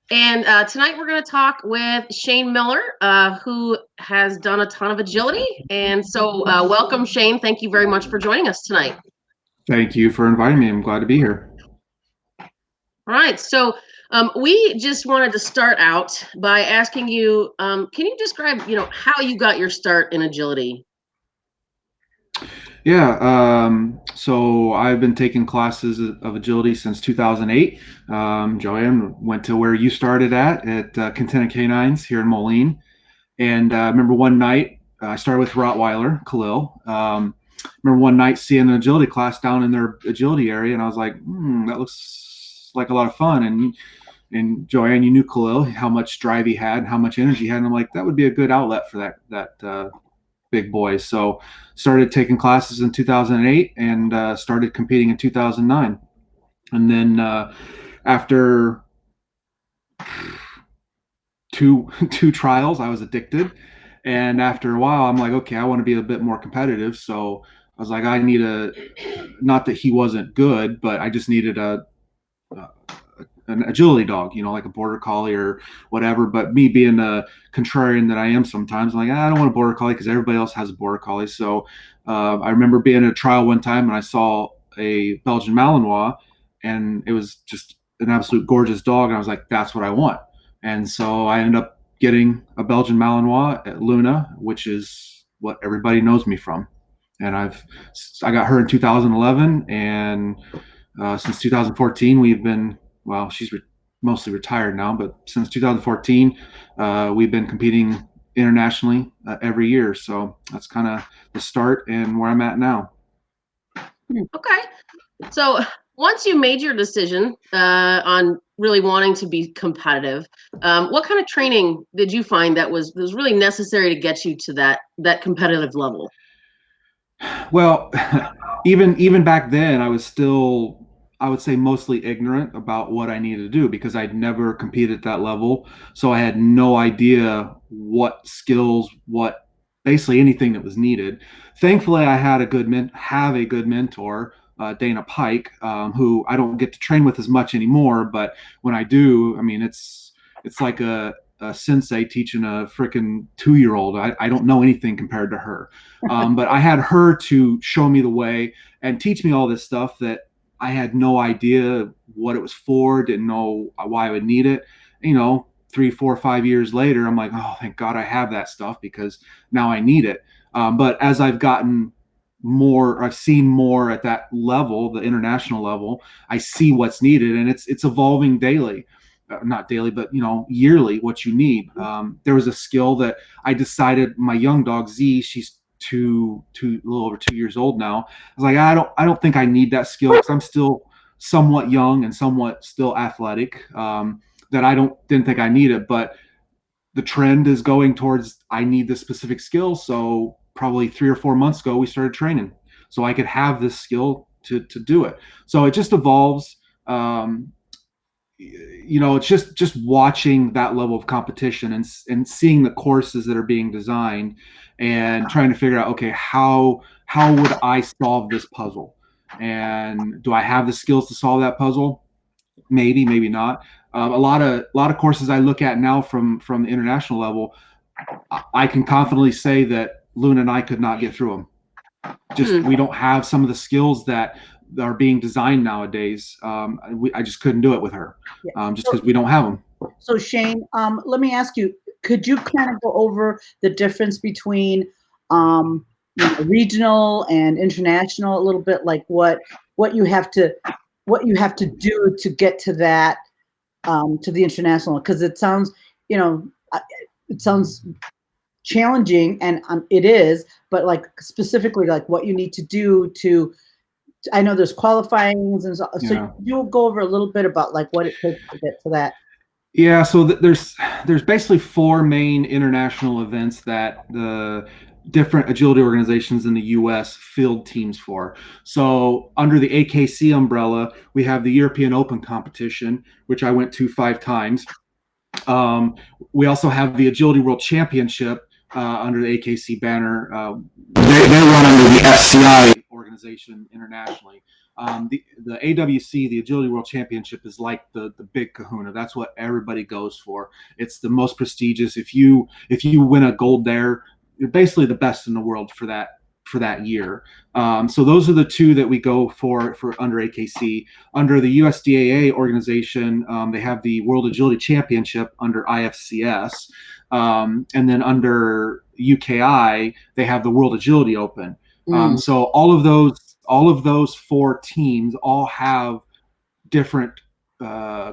And tonight we're going to talk with Shane Miller, who has done a ton of agility. And so, welcome, Shane. Thank you very much for joining us tonight. Thank you for inviting me. I'm glad to be here. All right. So, we just wanted to start out by asking you, can you describe, how you got your start in agility? Yeah, so I've been taking classes of agility since 2008. Joanne went to where you started at Contented Canines here in Moline. And I remember one night, I started with Rottweiler, Khalil. Remember one night seeing an agility class down in their agility area, and I was like, that looks like a lot of fun. And Joanne, you knew Khalil, how much drive he had, and how much energy he had, and I'm like, that would be a good outlet for that big boy. So started taking classes in 2008 and started competing in 2009. And then after two trials, I was addicted. And after a while, I'm like, okay, I want to be a bit more competitive. So I was like, I need not that he wasn't good, but I just needed a an agility dog, like a border collie or whatever. But me being a contrarian that I am sometimes, I'm like, I don't want a border collie because everybody else has a border collie. So I remember being at a trial one time and I saw a Belgian Malinois, and it was just an absolute gorgeous dog. And I was like, that's what I want. And so I ended up getting a Belgian Malinois at Luna, which is what everybody knows me from. And I got her in 2011, and since 2014 we've been, well, she's mostly retired now, but since 2014 we've been competing internationally every year. So that's kind of the start and where I'm at now. Okay. So, once you made your decision on really wanting to be competitive, what kind of training did you find that was really necessary to get you to that competitive level? Well, even back then, I was still, I would say, mostly ignorant about what I needed to do because I'd never competed at that level. So I had no idea what skills, what basically anything that was needed. Thankfully, I had have a good mentor, Dana Pike, who I don't get to train with as much anymore. But when I do, I mean, it's like a sensei teaching a freaking 2 year old. I don't know anything compared to her. But I had her to show me the way and teach me all this stuff that I had no idea what it was for, didn't know why I would need it. 3, 4, 5 years later, I'm like, oh, thank God I have that stuff because now I need it. But as I've gotten more, I've seen more at that level, the international level, I see what's needed, and it's evolving daily. Not daily, but yearly, what you need. There was a skill that I decided my young dog Z, she's a little over 2 years old now. I was like, I don't think I need that skill because I'm still somewhat young and somewhat still athletic. That didn't think I need it, but the trend is going towards I need this specific skill. So probably 3 or 4 months ago, we started training so I could have this skill to do it. So it just evolves. It's just watching that level of competition and seeing the courses that are being designed and trying to figure out, okay, how would I solve this puzzle, and do I have the skills to solve that puzzle? Maybe not. A lot of courses I look at now from the international level, I can confidently say that Luna and I could not get through them. Just we don't have some of the skills that are being designed nowadays. I just couldn't do it with her, just because we don't have them. So Shane, let me ask you, could you kind of go over the difference between regional and international a little bit, like what you have to do to get to that to the international? Because it sounds, it sounds challenging, and it is, but like specifically like what you need to do to, I know there's qualifying, and so you'll go over a little bit about like what it takes to get to that. Yeah, so there's basically four main international events that the different agility organizations in the U.S. field teams for. So under the AKC umbrella, we have the European Open competition, which I went to 5 times. We also have the Agility World Championship under the AKC banner. They run under the FCI organization. organization internationally. The AWC, the Agility World Championship, is like the big kahuna. That's what everybody goes for. It's the most prestigious. If you win a gold there, you're basically the best in the world for that year. So those are the two that we go for under AKC. Under the USDAA organization, they have the World Agility Championship under IFCS. And then under UKI, they have the World Agility Open. So all of those four teams all have different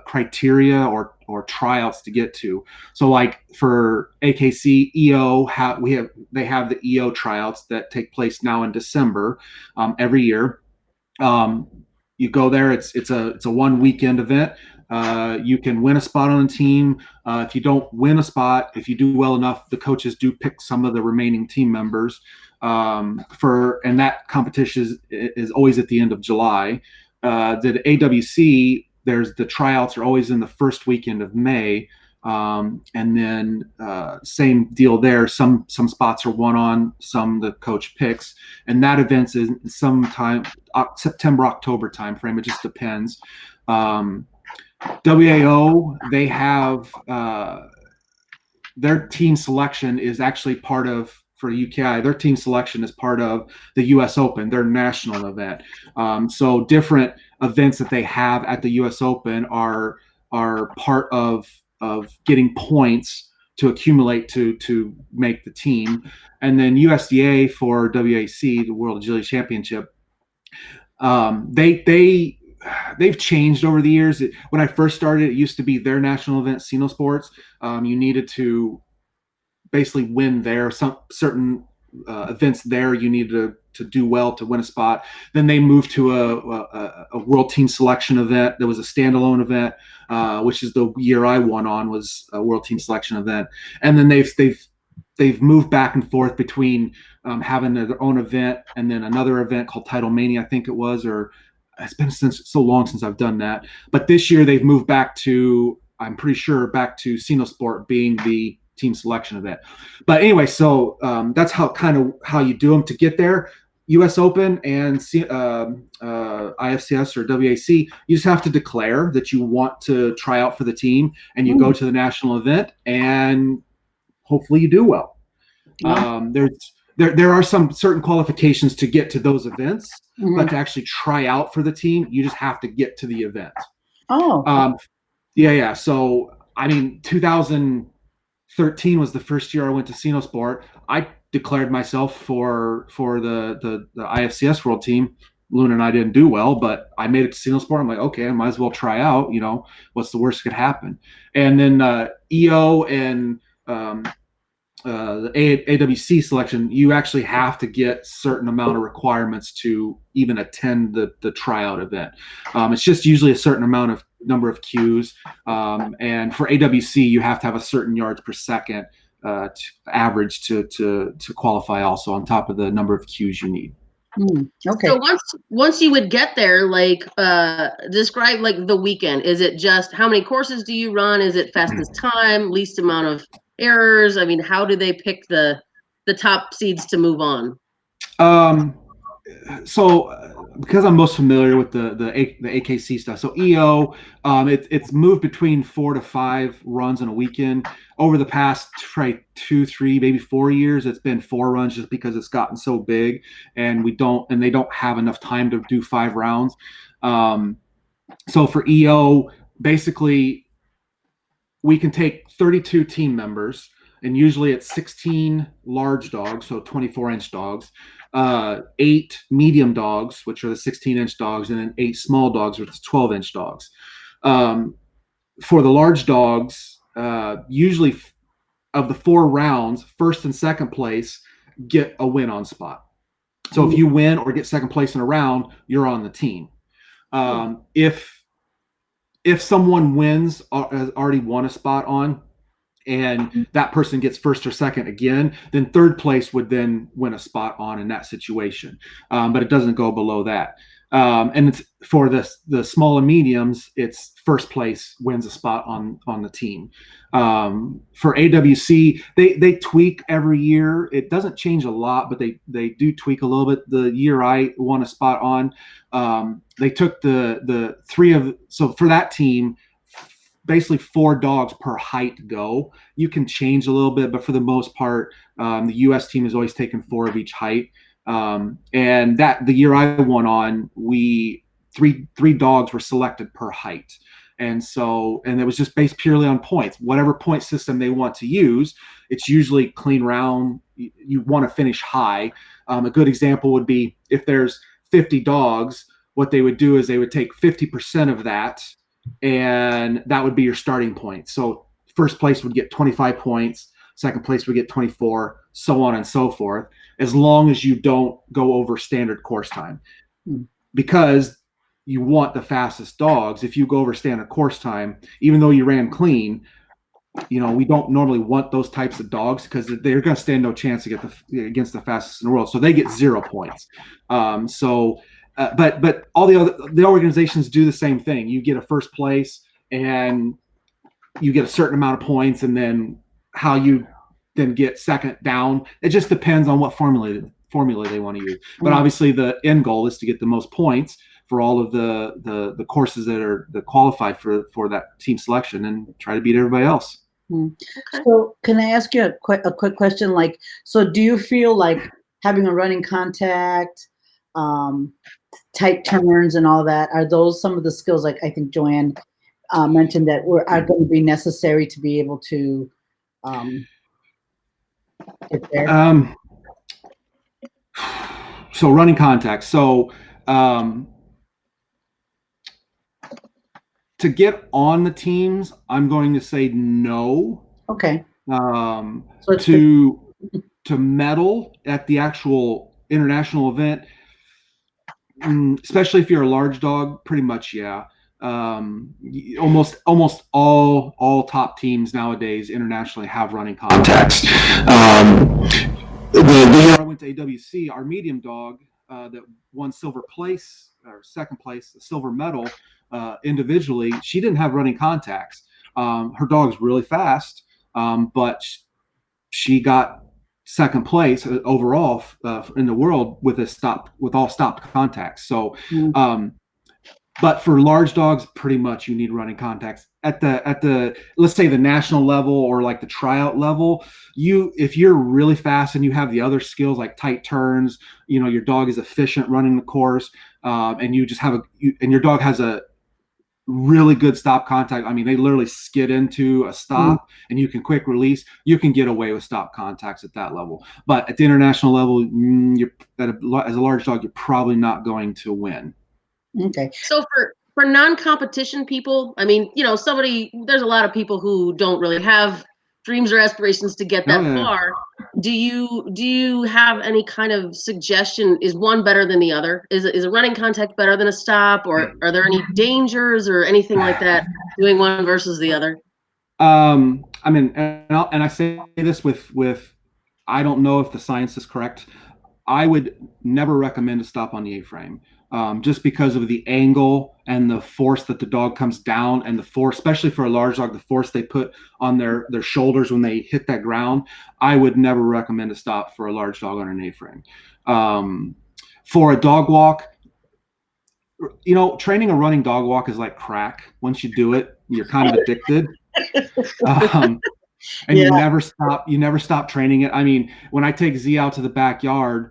criteria or tryouts to get to. So like for AKC EO, they have the EO tryouts that take place now in December every year. You go there. It's a one weekend event. You can win a spot on a team. If you don't win a spot, if you do well enough, the coaches do pick some of the remaining team members and that competition is always at the end of July. The AWC, the tryouts are always in the first weekend of May. And then same deal there. Some spots are won on, some the coach picks, and that event's in sometime September, October timeframe. It just depends. WAO, they have their team selection is actually part of, for UKI, their team selection is part of the US Open, their national event. So different events that they have at the US Open are part of getting points to accumulate to make the team. And then USDA for WAC, the World Agility Championship, they've changed over the years. When I first started, it used to be their national event, Sino Sports. You needed to basically win there. Some certain events there, you needed to do well to win a spot. Then they moved to a world team selection event. There was a standalone event, which is the year I won on, was a world team selection event. And then they've moved back and forth between having their own event and then another event called Title Mania, I think it was, or it's been so long since I've done that. But this year they've moved back to, I'm pretty sure, back to Sino Sport being the team selection event. But anyway, so that's how you do them to get there. US Open and IFCS or WAC, you just have to declare that you want to try out for the team, and you go to the national event, and hopefully you do well. There are some certain qualifications to get to those events, but to actually try out for the team, you just have to get to the event. Yeah. So, I mean, 2013 was the first year I went to Sino Sport. I declared myself for the IFCS world team. Luna and I didn't do well, but I made it to Sino Sport. I'm like, okay, I might as well try out. You know, what's the worst that could happen? And then EO and the AWC selection, you actually have to get certain amount of requirements to even attend the tryout event. It's just usually a certain number of cues. And for AWC, you have to have a certain yards per second average to qualify also, on top of the number of cues you need. Okay. So once you would get there, like describe like the weekend. Is it just how many courses do you run? Is it fastest time, least amount of errors? I mean, how do they pick the top seeds to move on? So because I'm most familiar with the AKC stuff, so EO, it's moved between 4 to 5 runs in a weekend. Over the past 2, 3, maybe 4 years, it's been 4 runs, just because it's gotten so big, and they don't have enough time to do 5 rounds. So for EO, basically, we can take 32 team members, and usually it's 16 large dogs, so 24-inch dogs, 8 medium dogs, which are the 16-inch dogs, and then 8 small dogs, which is 12-inch dogs. For the large dogs, usually of the 4 rounds, first and second place get a win on spot. So if you win or get second place in a round, you're on the team. If someone wins, has already won a spot on, and that person gets first or second again, then third place would then win a spot on in that situation. But it doesn't go below that. And it's for the small and mediums, it's first place wins a spot on the team. For AWC, they tweak every year. It doesn't change a lot, but they do tweak a little bit. The year I won a spot on, they took the so for that team, basically 4 dogs per height go. You can change a little bit, but for the most part, the U.S. team has always taken 4 of each height. And that the year I won on, three dogs were selected per height. And it was just based purely on points. Whatever point system they want to use, it's usually clean round. You want to finish high. A good example would be if there's 50 dogs, what they would do is they would take 50% of that, and that would be your starting point. So first place would get 25 points, second place would get 24, so on and so forth, as long as you don't go over standard course time. Because you want the fastest dogs. If you go over standard course time, even though you ran clean, we don't normally want those types of dogs because they're going to stand no chance to get against the fastest in the world. So they get 0 points. But all the organizations do the same thing. You get a first place and you get a certain amount of points, and then how you then get second down. It just depends on what formula they want to use. But obviously the end goal is to get the most points for all of the courses that are qualified for that team selection and try to beat everybody else. Okay. So can I ask you a quick question? Like, so do you feel like having a running contact, tight turns and all that, are those some of the skills, like I think Joanne mentioned, that are going to be necessary to be able to get there? So running contacts. So to get on the teams, I'm going to say no. Okay. So to medal at the actual international event, especially if you're a large dog, pretty much, yeah. Almost all top teams nowadays internationally have running contacts. The year I went to AWC, our medium dog that won silver place or second place, silver medal individually, she didn't have running contacts. Her dog's really fast, but she got second place overall in the world with all stopped contacts. So, but for large dogs, pretty much you need running contacts at the let's say the national level or like the tryout level. If you're really fast and you have the other skills like tight turns, your dog is efficient running the course, and you just have and your dog has a really good stop contact. I mean, they literally skid into a stop and you can quick release. You can get away with stop contacts at that level. But at the international level, as a large dog, you're probably not going to win. Okay. So for non-competition people, I mean, there's a lot of people who don't really have dreams or aspirations to get that far. Do you have any kind of suggestion? Is one better than the other? Is a running contact better than a stop, or are there any dangers or anything like that doing one versus the other? I mean, and I say this with I don't know if the science is correct. I would never recommend a stop on the A-frame. Just because of the angle and the force that the dog comes down, and the force, especially for a large dog, the force they put on their shoulders when they hit that ground. I would never recommend a stop for a large dog on an A-frame. For a dog walk, training a running dog walk is like crack. Once you do it, you're kind of addicted. And you never stop training it. I mean, when I take Z out to the backyard,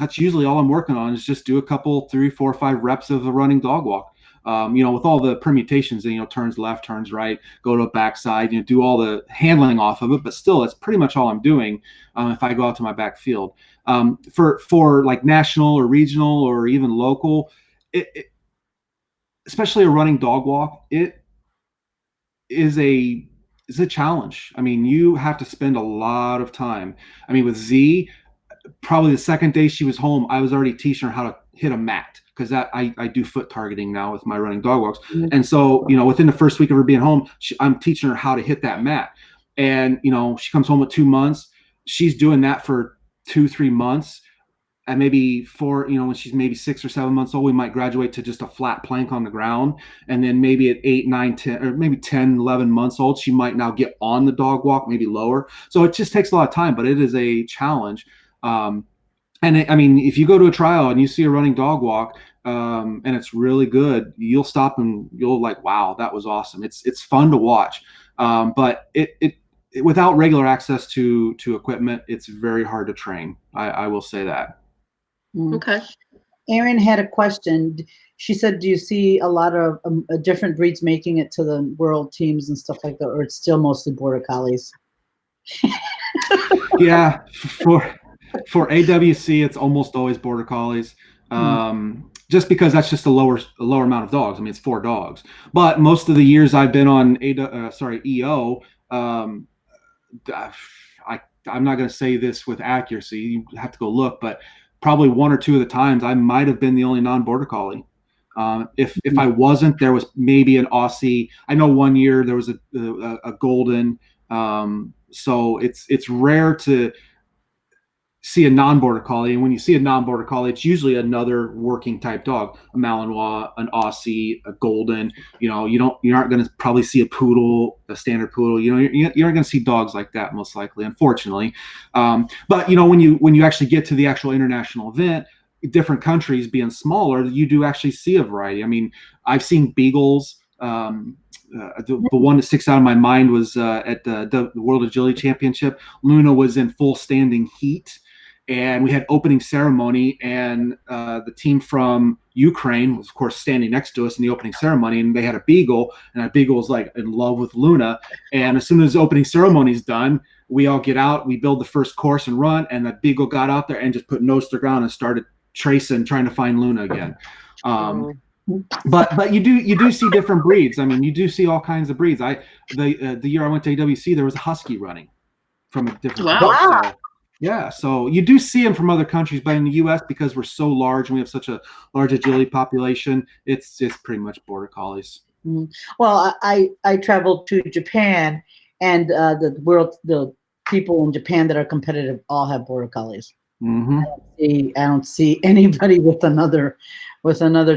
that's usually all I'm working on is just do a couple, 3, 4, 5 reps of a running dog walk. With all the permutations, turns left, turns right, go to a backside, do all the handling off of it. But still, that's pretty much all I'm doing if I go out to my backfield. For like national or regional or even local, especially a running dog walk, it is a challenge. I mean, you have to spend a lot of time. I mean, with Z, probably the second day she was home, I was already teaching her how to hit a mat, because I do foot targeting now with my running dog walks. And so, within the first week of her being home, I'm teaching her how to hit that mat. And, she comes home with 2 months. She's doing that for 2-3 months. at maybe when she's maybe 6 or 7 months old, we might graduate to just a flat plank on the ground. And then maybe at 8, 9, 10, or maybe 10, 11 months old, she might now get on the dog walk, maybe lower. So it just takes a lot of time, but it is a challenge. If you go to a trial and you see a running dog walk, and it's really good, you'll stop and you'll like, wow, that was awesome. It's fun to watch. But without regular access to equipment, it's very hard to train. I will say that. Okay. Erin had a question. She said, do you see a lot of different breeds making it to the world teams and stuff like that, or it's still mostly border collies? Yeah, for AWC, it's almost always border collies. Just because that's just a lower amount of dogs. I mean, it's 4 dogs. But most of the years I've been on EO, I'm not going to say this with accuracy. You have to go look, but probably 1 or 2 of the times I might have been the only non-border collie. If I wasn't, there was maybe an Aussie. I know one year there was a golden. So it's rare to see a non-border collie, and when you see a non-border collie, it's usually another working type dog, a Malinois, an Aussie, a golden. You aren't going to probably see a poodle, a standard poodle. You aren't going to see dogs like that most likely, unfortunately. But when you actually get to the actual international event, different countries being smaller, you do actually see a variety. I mean, I've seen beagles. The one that sticks out of my mind was at the World Agility Championship. Luna was in full standing heat, and we had opening ceremony, and the team from Ukraine was, of course, standing next to us in the opening ceremony, and they had a beagle, and that beagle was like in love with Luna. And as soon as the opening ceremony is done, we all get out, we build the first course and run, and the beagle got out there and just put nose to the ground and started tracing, trying to find Luna again. But you do see different breeds. I mean, you do see all kinds of breeds. The year I went to AWC, there was a husky running from a different. Wow. So, yeah, so you do see them from other countries, but in the U.S., because we're so large and we have such a large agility population, it's pretty much border collies. Well, I traveled to Japan, and the people in Japan that are competitive all have border collies. I don't see anybody with another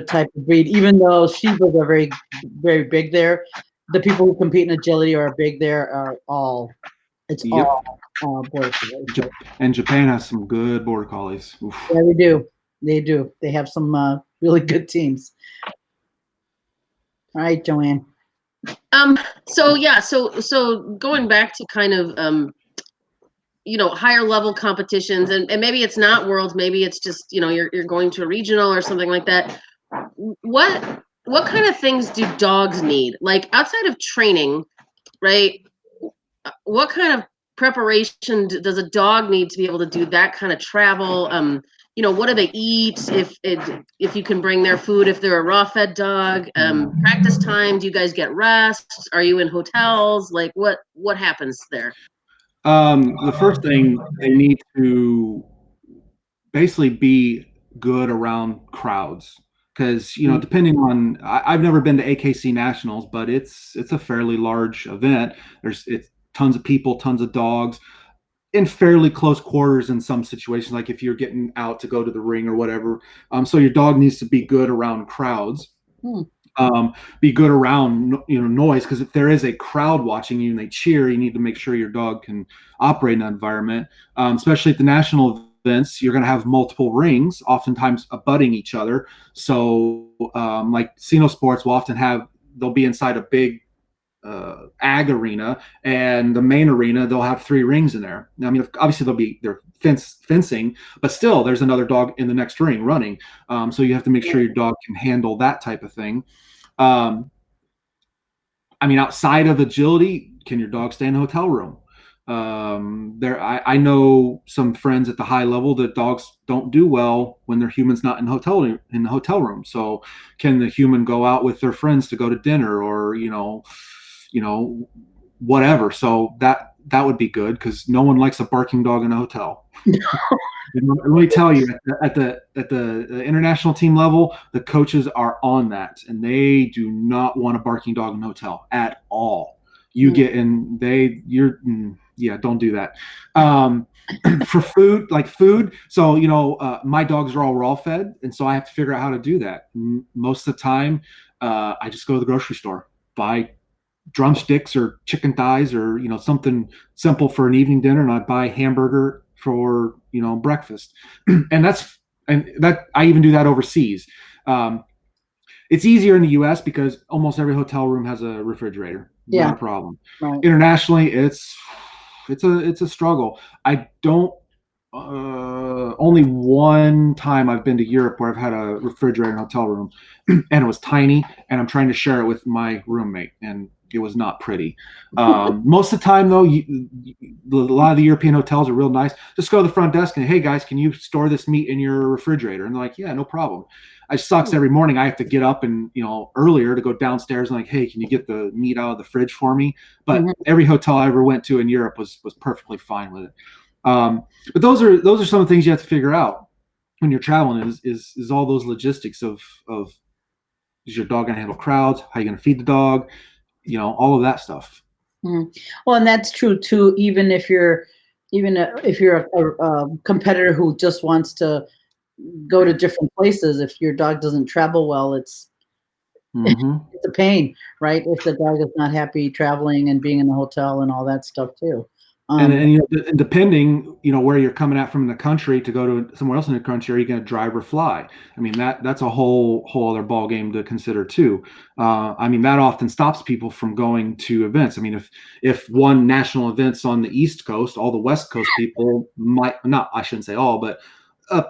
type of breed, even though Shibas are very, very big there. The people who compete in agility are big there are all. It's all border collies. And Japan has some good border collies. Oof. Yeah, they do. They do. They have some really good teams. All right, Joanne. So going back to kind of higher level competitions, and maybe it's not worlds, maybe it's just you're going to a regional or something like that. What kind of things do dogs need, like outside of training, right? What kind of preparation does a dog need to be able to do that kind of travel? What do they eat? If you can bring their food, if they're a raw fed dog, practice time, do you guys get rest? Are you in hotels? Like what happens there? The first thing, they need to basically be good around crowds, because depending on, I've never been to AKC Nationals, but it's a fairly large event. It's tons of people, tons of dogs in fairly close quarters in some situations, like if you're getting out to go to the ring or whatever. So your dog needs to be good around crowds. Be good around noise, because if there is a crowd watching you and they cheer, you need to make sure your dog can operate in that environment. Especially at the national events, you're going to have multiple rings, oftentimes abutting each other. So like Sino Sports will often they'll be inside a big ag arena, and the main arena, they'll have 3 rings in there. I mean, obviously they're fencing, but still there's another dog in the next ring running. So you have to make sure your dog can handle that type of thing. Outside of agility, can your dog stay in a hotel room? I know some friends at the high level that dogs don't do well when their human's not in the hotel room. So can the human go out with their friends to go to dinner, or whatever? So that would be good, because no one likes a barking dog in a hotel. Let me tell you, at the international team level, the coaches are on that, and they do not want a barking dog in a hotel at all. You get in, don't do that. For food, like food. So, my dogs are all raw fed. And so I have to figure out how to do that. Most of the time, I just go to the grocery store, buy drumsticks or chicken thighs or, something simple for an evening dinner. And I buy hamburger for, breakfast. and that I even do that overseas. It's easier in the US because almost every hotel room has a refrigerator. Yeah. Not a problem. Right. Internationally, it's a struggle. I don't. Only one time I've been to Europe where I've had a refrigerator in a hotel room, and it was tiny, and I'm trying to share it with my roommate, and it was not pretty. Most of the time, though, a lot of the European hotels are real nice. Just go to the front desk and, hey guys, can you store this meat in your refrigerator? And they're like, yeah, no problem. It sucks every morning. I have to get up and earlier to go downstairs and like, hey, can you get the meat out of the fridge for me? But every hotel I ever went to in Europe was perfectly fine with it. But those are some of the things you have to figure out when you're traveling is all those logistics of is your dog going to handle crowds? How are you going to feed the dog? All of that stuff. Well, and that's true too. Even if you're a competitor who just wants to go to different places, if your dog doesn't travel well, it's it's a pain, right? If the dog is not happy traveling and being in the hotel and all that stuff too. And depending, where you're coming at from in the country to go to somewhere else in the country, are you going to drive or fly? I mean, that's a whole other ball game to consider too. That often stops people from going to events. I mean, if one national event's on the East Coast, all the West Coast people I shouldn't say all, but a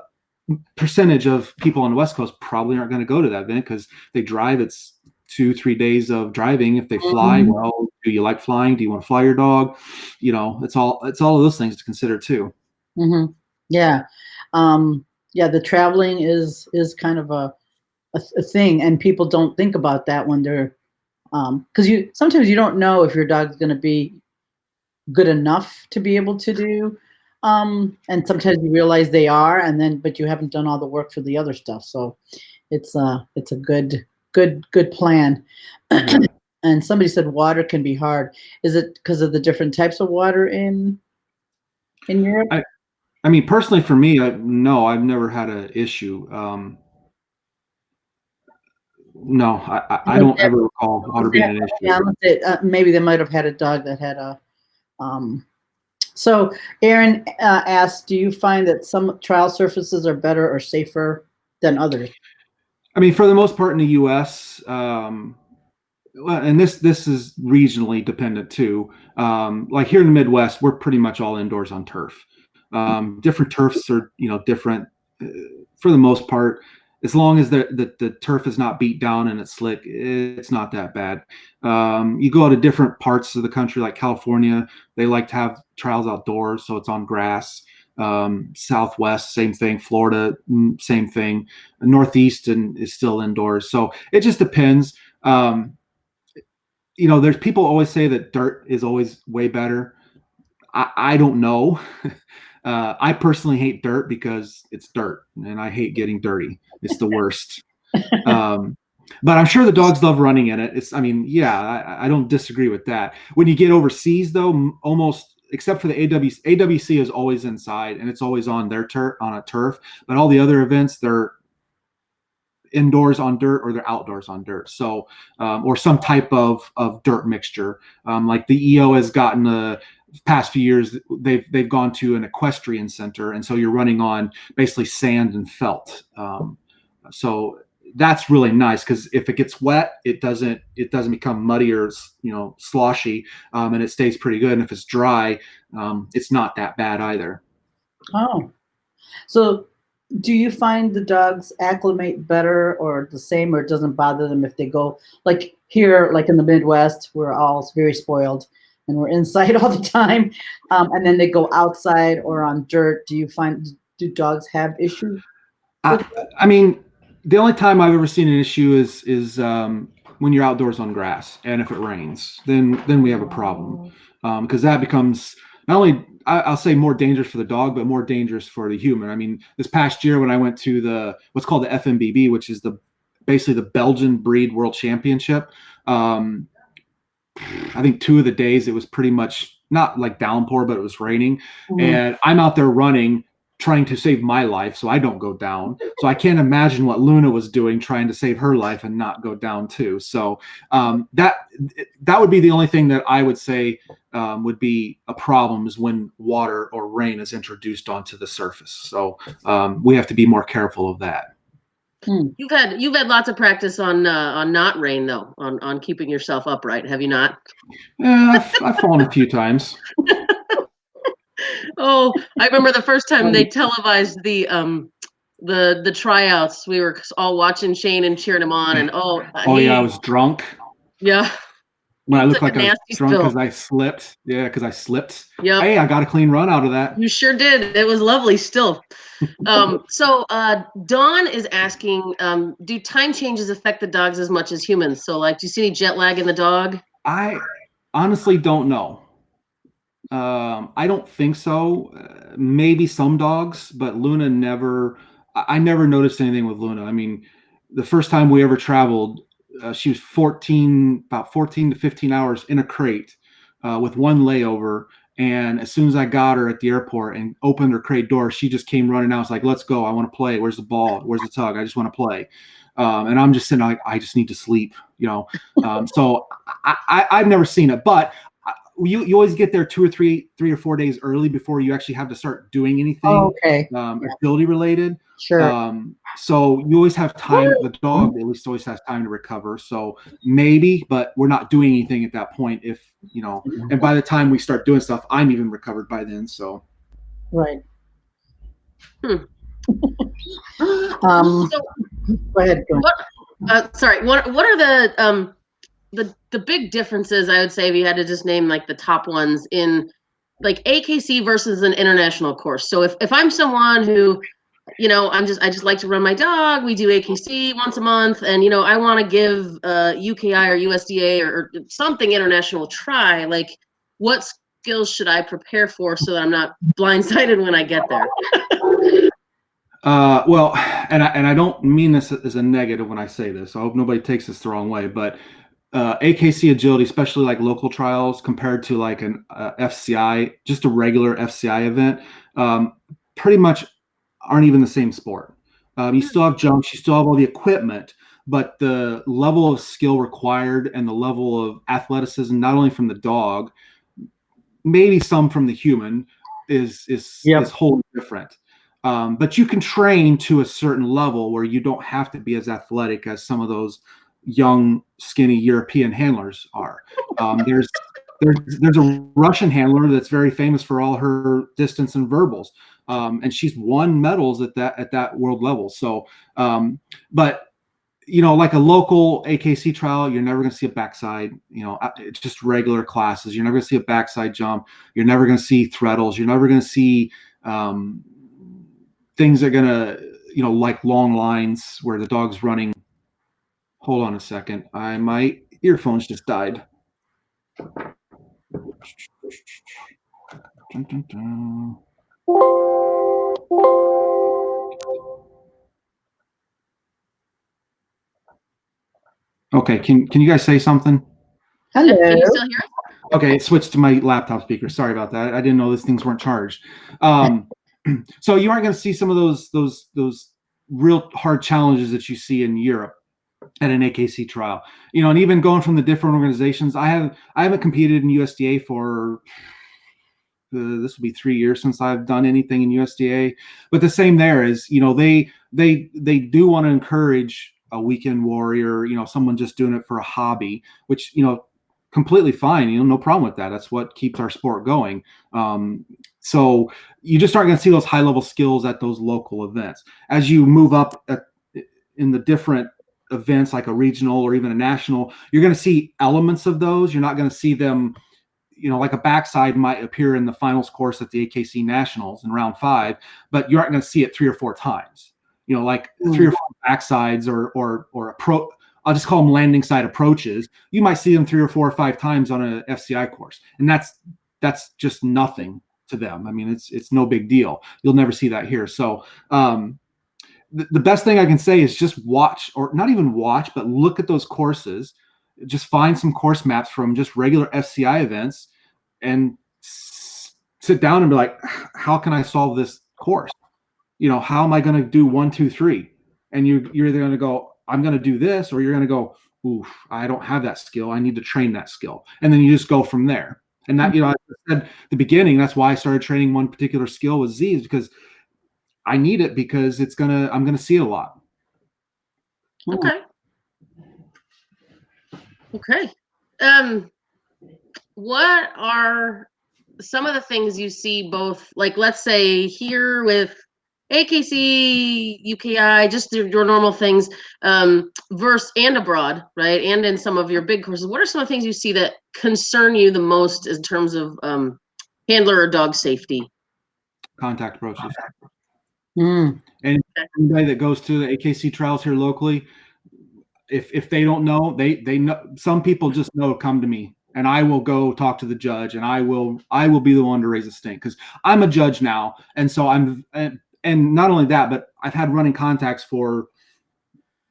percentage of people on the West Coast probably aren't going to go to that event because they drive. It's 2-3 days of driving. If they fly, well, do you like flying? Do you want to fly your dog? It's all of those things to consider too. Yeah. The traveling is kind of a thing, and people don't think about that when they're because sometimes you don't know if your dog's going to be good enough to be able to do, and sometimes you realize they are, but you haven't done all the work for the other stuff. So it's a good plan. And somebody said water can be hard. Is it because of the different types of water in Europe? I mean, personally for me, no, I've never had an issue. No, I don't ever recall water being an issue. Yeah, maybe they might have had a dog that had a. So Aaron asked, do you find that some trial surfaces are better or safer than others? I mean, for the most part in the U.S., and this is regionally dependent too. Like here in the Midwest, we're pretty much all indoors on turf. Different turfs are different for the most part. As long as the turf is not beat down and it's slick, it's not that bad. You go to different parts of the country, like California, they like to have trials outdoors, so it's on grass. Southwest, same thing. Florida, same thing. Northeast is still indoors. So it just depends. There's people always say that dirt is always way better. I don't know. I personally hate dirt because it's dirt and I hate getting dirty. It's the worst. But I'm sure the dogs love running in it. I don't disagree with that. When you get overseas though, almost except for the AWC is always inside and it's always on their on a turf, but all the other events, they're indoors on dirt or they're outdoors on dirt. So, or some type of dirt mixture. Like the EO has gotten the past few years, they've gone to an equestrian center. And so you're running on basically sand and felt. So that's really nice because if it gets wet, it doesn't become muddy or sloshy, and it stays pretty good. And if it's dry, it's not that bad either. Oh, so do you find the dogs acclimate better or the same, or it doesn't bother them if they go like here, like in the Midwest, we're all very spoiled and we're inside all the time, and then they go outside or on dirt? Do dogs have issues? I mean, the only time I've ever seen an issue is when you're outdoors on grass, and if it rains, then we have a problem, because that becomes not only I'll say more dangerous for the dog, but more dangerous for the human. I mean, this past year when I went to what's called the FMBB, which is basically the Belgian Breed World Championship, I think 2 of the days it was pretty much not like downpour, but it was raining. Mhm. And I'm out there running, trying to save my life so I don't go down. So I can't imagine what Luna was doing trying to save her life and not go down too. So that would be the only thing that I would say would be a problem, is when water or rain is introduced onto the surface. So we have to be more careful of that. You've had lots of practice on not rain though, on keeping yourself upright, have you not? I've fallen a few times. Oh, I remember the first time they televised the tryouts. We were all watching Shane and cheering him on, and yeah, I was drunk. Yeah. When I looked Took like a I was nasty drunk spill. because I slipped. Yeah, because I slipped. Yep. Hey, I got a clean run out of that. You sure did. It was lovely still. So Dawn is asking, do time changes affect the dogs as much as humans? So like, do you see any jet lag in the dog? I honestly don't know. I don't think so. Maybe some dogs, but Luna never. I never noticed anything with Luna. I mean, the first time we ever traveled, she was about 14 to 15 hours in a crate with one layover. And as soon as I got her at the airport and opened her crate door, she just came running out. I was like, "Let's go! I want to play. Where's the ball? Where's the tug? I just want to play." And I'm just sitting like, I just need to sleep, you know. So I've never seen it, but you always get there 3 or 4 days early before you actually have to start doing anything agility related. Sure. So you always have time. The dog at least always has time to recover. So maybe, but we're not doing anything at that point. If you know, and by the time we start doing stuff, I'm even recovered by then. So Right. So, Go ahead. sorry. What are the big differences, I would say, if you had to just name like the top ones in like AKC versus an international course? So if I'm someone who, you know, I just like to run my dog, we do AKC once a month, and you know, I want to give UKI or USDA or something international a try, like what skills should I prepare for so that I'm not blindsided when I get there? Well, and I don't mean this as a negative when I say this. I hope nobody takes this the wrong way, but AKC agility, especially like local trials compared to like an FCI, just a regular FCI event, pretty much aren't even the same sport. You still have jumps, you still have all the equipment, but the level of skill required and the level of athleticism, not only from the dog, maybe some from the human, is wholly different. But you can train to a certain level where you don't have to be as athletic as some of those young, skinny European handlers are. There's a Russian handler that's very famous for all her distance and verbals, and she's won medals at that world level. So, but you know, like a local AKC trial, you're never going to see a backside. You know, it's just regular classes. You're never going to see a backside jump. You're never going to see threadles. You're never going to see things that are going to, you know, like long lines where the dog's running. Hold on a second. My earphones just died. Dun, dun, dun. Okay, can you guys say something? Hello. Can you still hear us? Okay, it switched to my laptop speaker. Sorry about that. I didn't know these things weren't charged. So you aren't going to see some of those real hard challenges that you see in Europe at an AKC trial. You know, and even going from the different organizations, I haven't competed in USDA for this will be 3 years since I've done anything in USDA. But the same there is, you know, they do want to encourage a weekend warrior, you know, someone just doing it for a hobby, which, you know, completely fine, you know, no problem with that. That's what keeps our sport going. So you just aren't going to see those high level skills at those local events. As you move up in the different events, like a regional or even a national, you're going to see elements of those. You're not going to see them, you know, like a backside might appear in the finals course at the AKC Nationals in round 5, but you aren't going to see it 3 or 4 times. You know, like 3 or 4 backsides or I'll just call them landing side approaches. You might see them 3 or 4 or 5 times on a FCI course, and that's just nothing to them. I mean, it's no big deal. You'll never see that here. So the best thing I can say is just watch, or not even watch, but look at those courses. Just find some course maps from just regular FCI events and sit down and be like, how can I solve this course? How am I going to do 1, 2, 3? And you're either going to go, I'm going to do this, or you're going to go, oof, I don't have that skill. I need to train that skill. And then you just go from there. And that, I said at the beginning, that's why I started training one particular skill with Z, is because I need it, because I'm going to see it a lot. Okay. Okay. What are some of the things you see, both, like, let's say here with AKC, UKI, just your normal things, versus and abroad, right? And in some of your big courses, what are some of the things you see that concern you the most in terms of handler or dog safety? Contact approaches. Mm. And anybody that goes to the AKC trials here locally, if they don't know, they know. Some people just know, come to me, and I will go talk to the judge, and I will be the one to raise a stink, because I'm a judge now, and so and not only that, but I've had running contacts for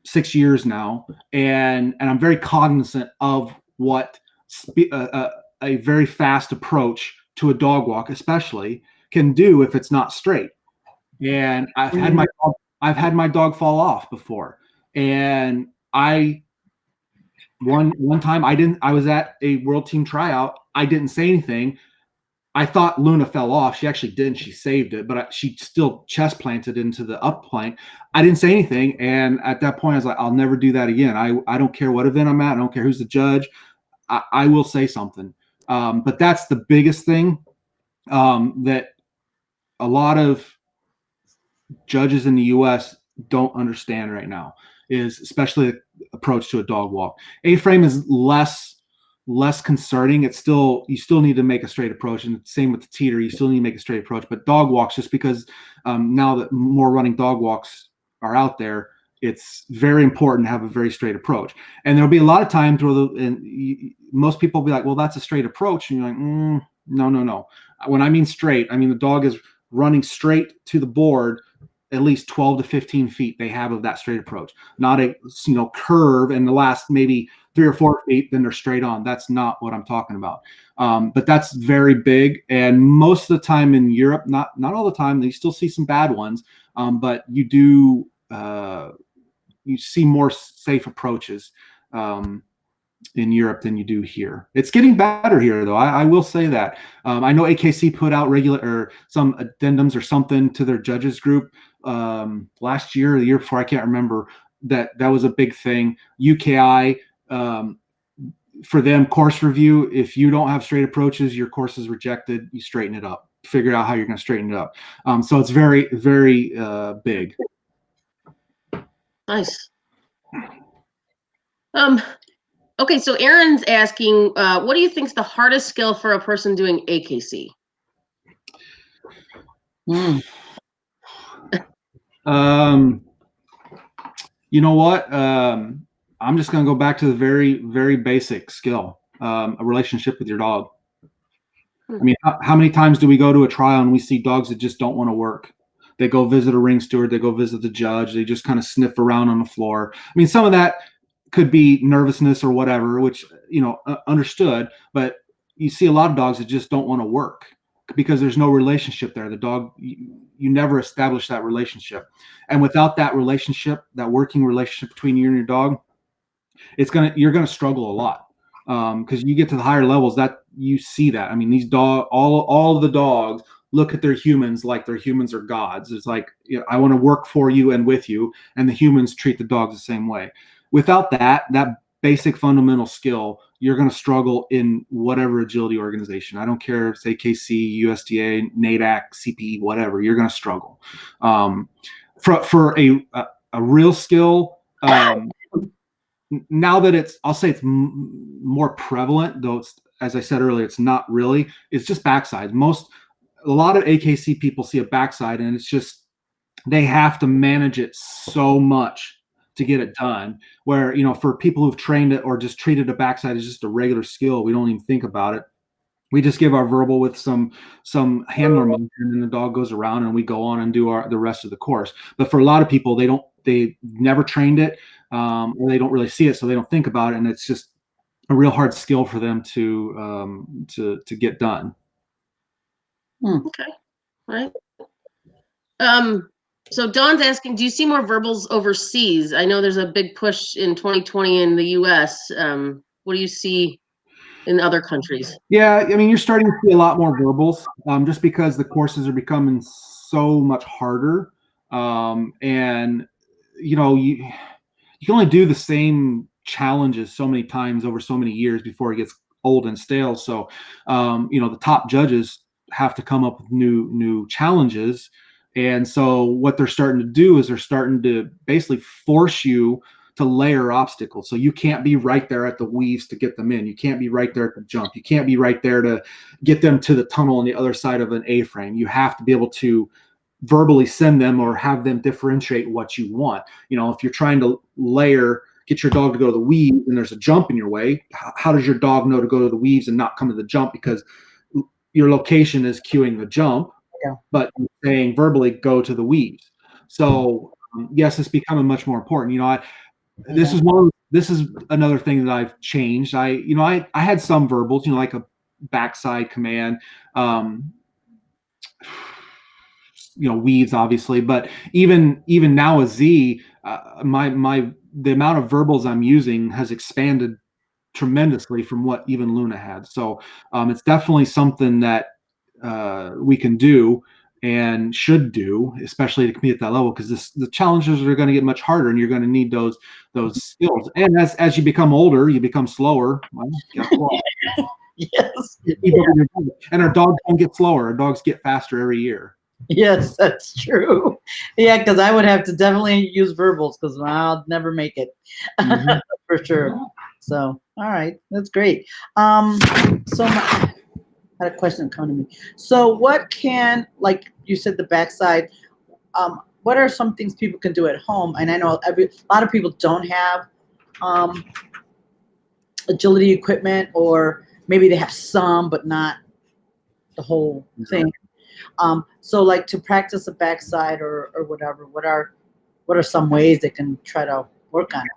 6 years now, and I'm very cognizant of what a very fast approach to a dog walk, especially, can do if it's not straight. And I've had my dog fall off before, and one time I was at a world team tryout. I didn't say anything. I thought Luna fell off. She actually didn't. She saved it, but she still chest planted into the up plank. I didn't say anything, and at that point, I was like, I'll never do that again. I don't care what event I'm at. I don't care who's the judge. I will say something. But that's the biggest thing that a lot of judges in the U.S. don't understand right now, is especially the approach to a dog walk. A-frame is less concerning. You still need to make a straight approach, and same with the teeter. You still need to make a straight approach. But dog walks, just because now that more running dog walks are out there, it's very important to have a very straight approach. And there'll be a lot of times where most people will be like, well, that's a straight approach. And you're like, no. When I mean straight, I mean the dog is running straight to the board at least 12 to 15 feet they have of that straight approach, not a curve in the last maybe 3 or 4 feet, then they're straight on. That's not what I'm talking about. But that's very big. And most of the time in Europe, not all the time, you still see some bad ones, but you see more safe approaches in Europe than you do here. It's getting better here, though. I will say that. I know AKC put out some addendums or something to their judges group last year or the year before. I can't remember. That was a big thing. UKI, for them, course review, if you don't have straight approaches, your course is rejected. You straighten it up. Figure out how you're going to straighten it up. So it's very, very big. Nice. Okay, so Aaron's asking, what do you think is the hardest skill for a person doing AKC? You know what? I'm just going to go back to the very, very basic skill, a relationship with your dog. I mean, how many times do we go to a trial and we see dogs that just don't want to work? They go visit a ring steward, they go visit the judge, they just kind of sniff around on the floor. I mean, some of that could be nervousness or whatever, which, understood, but you see a lot of dogs that just don't want to work because there's no relationship there. The dog, you never establish that relationship. And without that relationship, that working relationship between you and your dog, you're going to struggle a lot. Because you get to the higher levels, that you see that. I mean, these all of the dogs look at their humans like their humans are gods. It's like, I want to work for you and with you, and the humans treat the dogs the same way. Without that basic fundamental skill, you're going to struggle in whatever agility organization. I don't care if it's AKC, USDA, NADAC, CPE, whatever. You're going to struggle. For a real skill. Now that I'll say it's more prevalent, though as I said earlier, it's not really. It's just backside. A lot of AKC people see a backside, and it's just they have to manage it so much to get it done. Where for people who've trained it or just treated a backside as just a regular skill, we don't even think about it. We just give our verbal with some handler motion, and then the dog goes around, and we go on and do the rest of the course. But for a lot of people, they never trained it, or they don't really see it, so they don't think about it, and it's just a real hard skill for them to get done. Okay. All right. So Dawn's asking, do you see more verbals overseas? I know there's a big push in 2020 in the US. What do you see in other countries? Yeah, I mean, you're starting to see a lot more verbals, just because the courses are becoming so much harder, and you can only do the same challenges so many times over so many years before it gets old and stale. So, the top judges have to come up with new challenges, and so what they're starting to do is they're starting to basically force you to layer obstacles. So you can't be right there at the weaves to get them in. You can't be right there at the jump. You can't be right there to get them to the tunnel on the other side of an A-frame. You have to be able to verbally send them or have them differentiate what you want. If you're trying to get your dog to go to the weaves and there's a jump in your way, how does your dog know to go to the weaves and not come to the jump? Because your location is cueing the jump, but you're saying verbally go to the weaves. So yes, it's becoming much more important. This is another thing that I've changed. I had some verbals, like a backside command, weaves obviously, but even now with Z, the amount of verbals I'm using has expanded tremendously from what even Luna had. So it's definitely something that we can do and should do, especially to compete at that level, because the challenges are going to get much harder, and you're going to need those skills. And as you become older, you become slower. Well, guess what? Yes. And our dogs don't get slower. Our dogs get faster every year. Yes, that's true. Yeah, because I would have to definitely use verbals because I'll never make it. Mhm. For sure. So, all right, that's great. I had a question come to me. So, what can, like you said, the backside? What are some things people can do at home? And I know a lot of people don't have agility equipment, or maybe they have some, but not the whole thing. So, like to practice a backside or whatever. What are some ways they can try to work on it?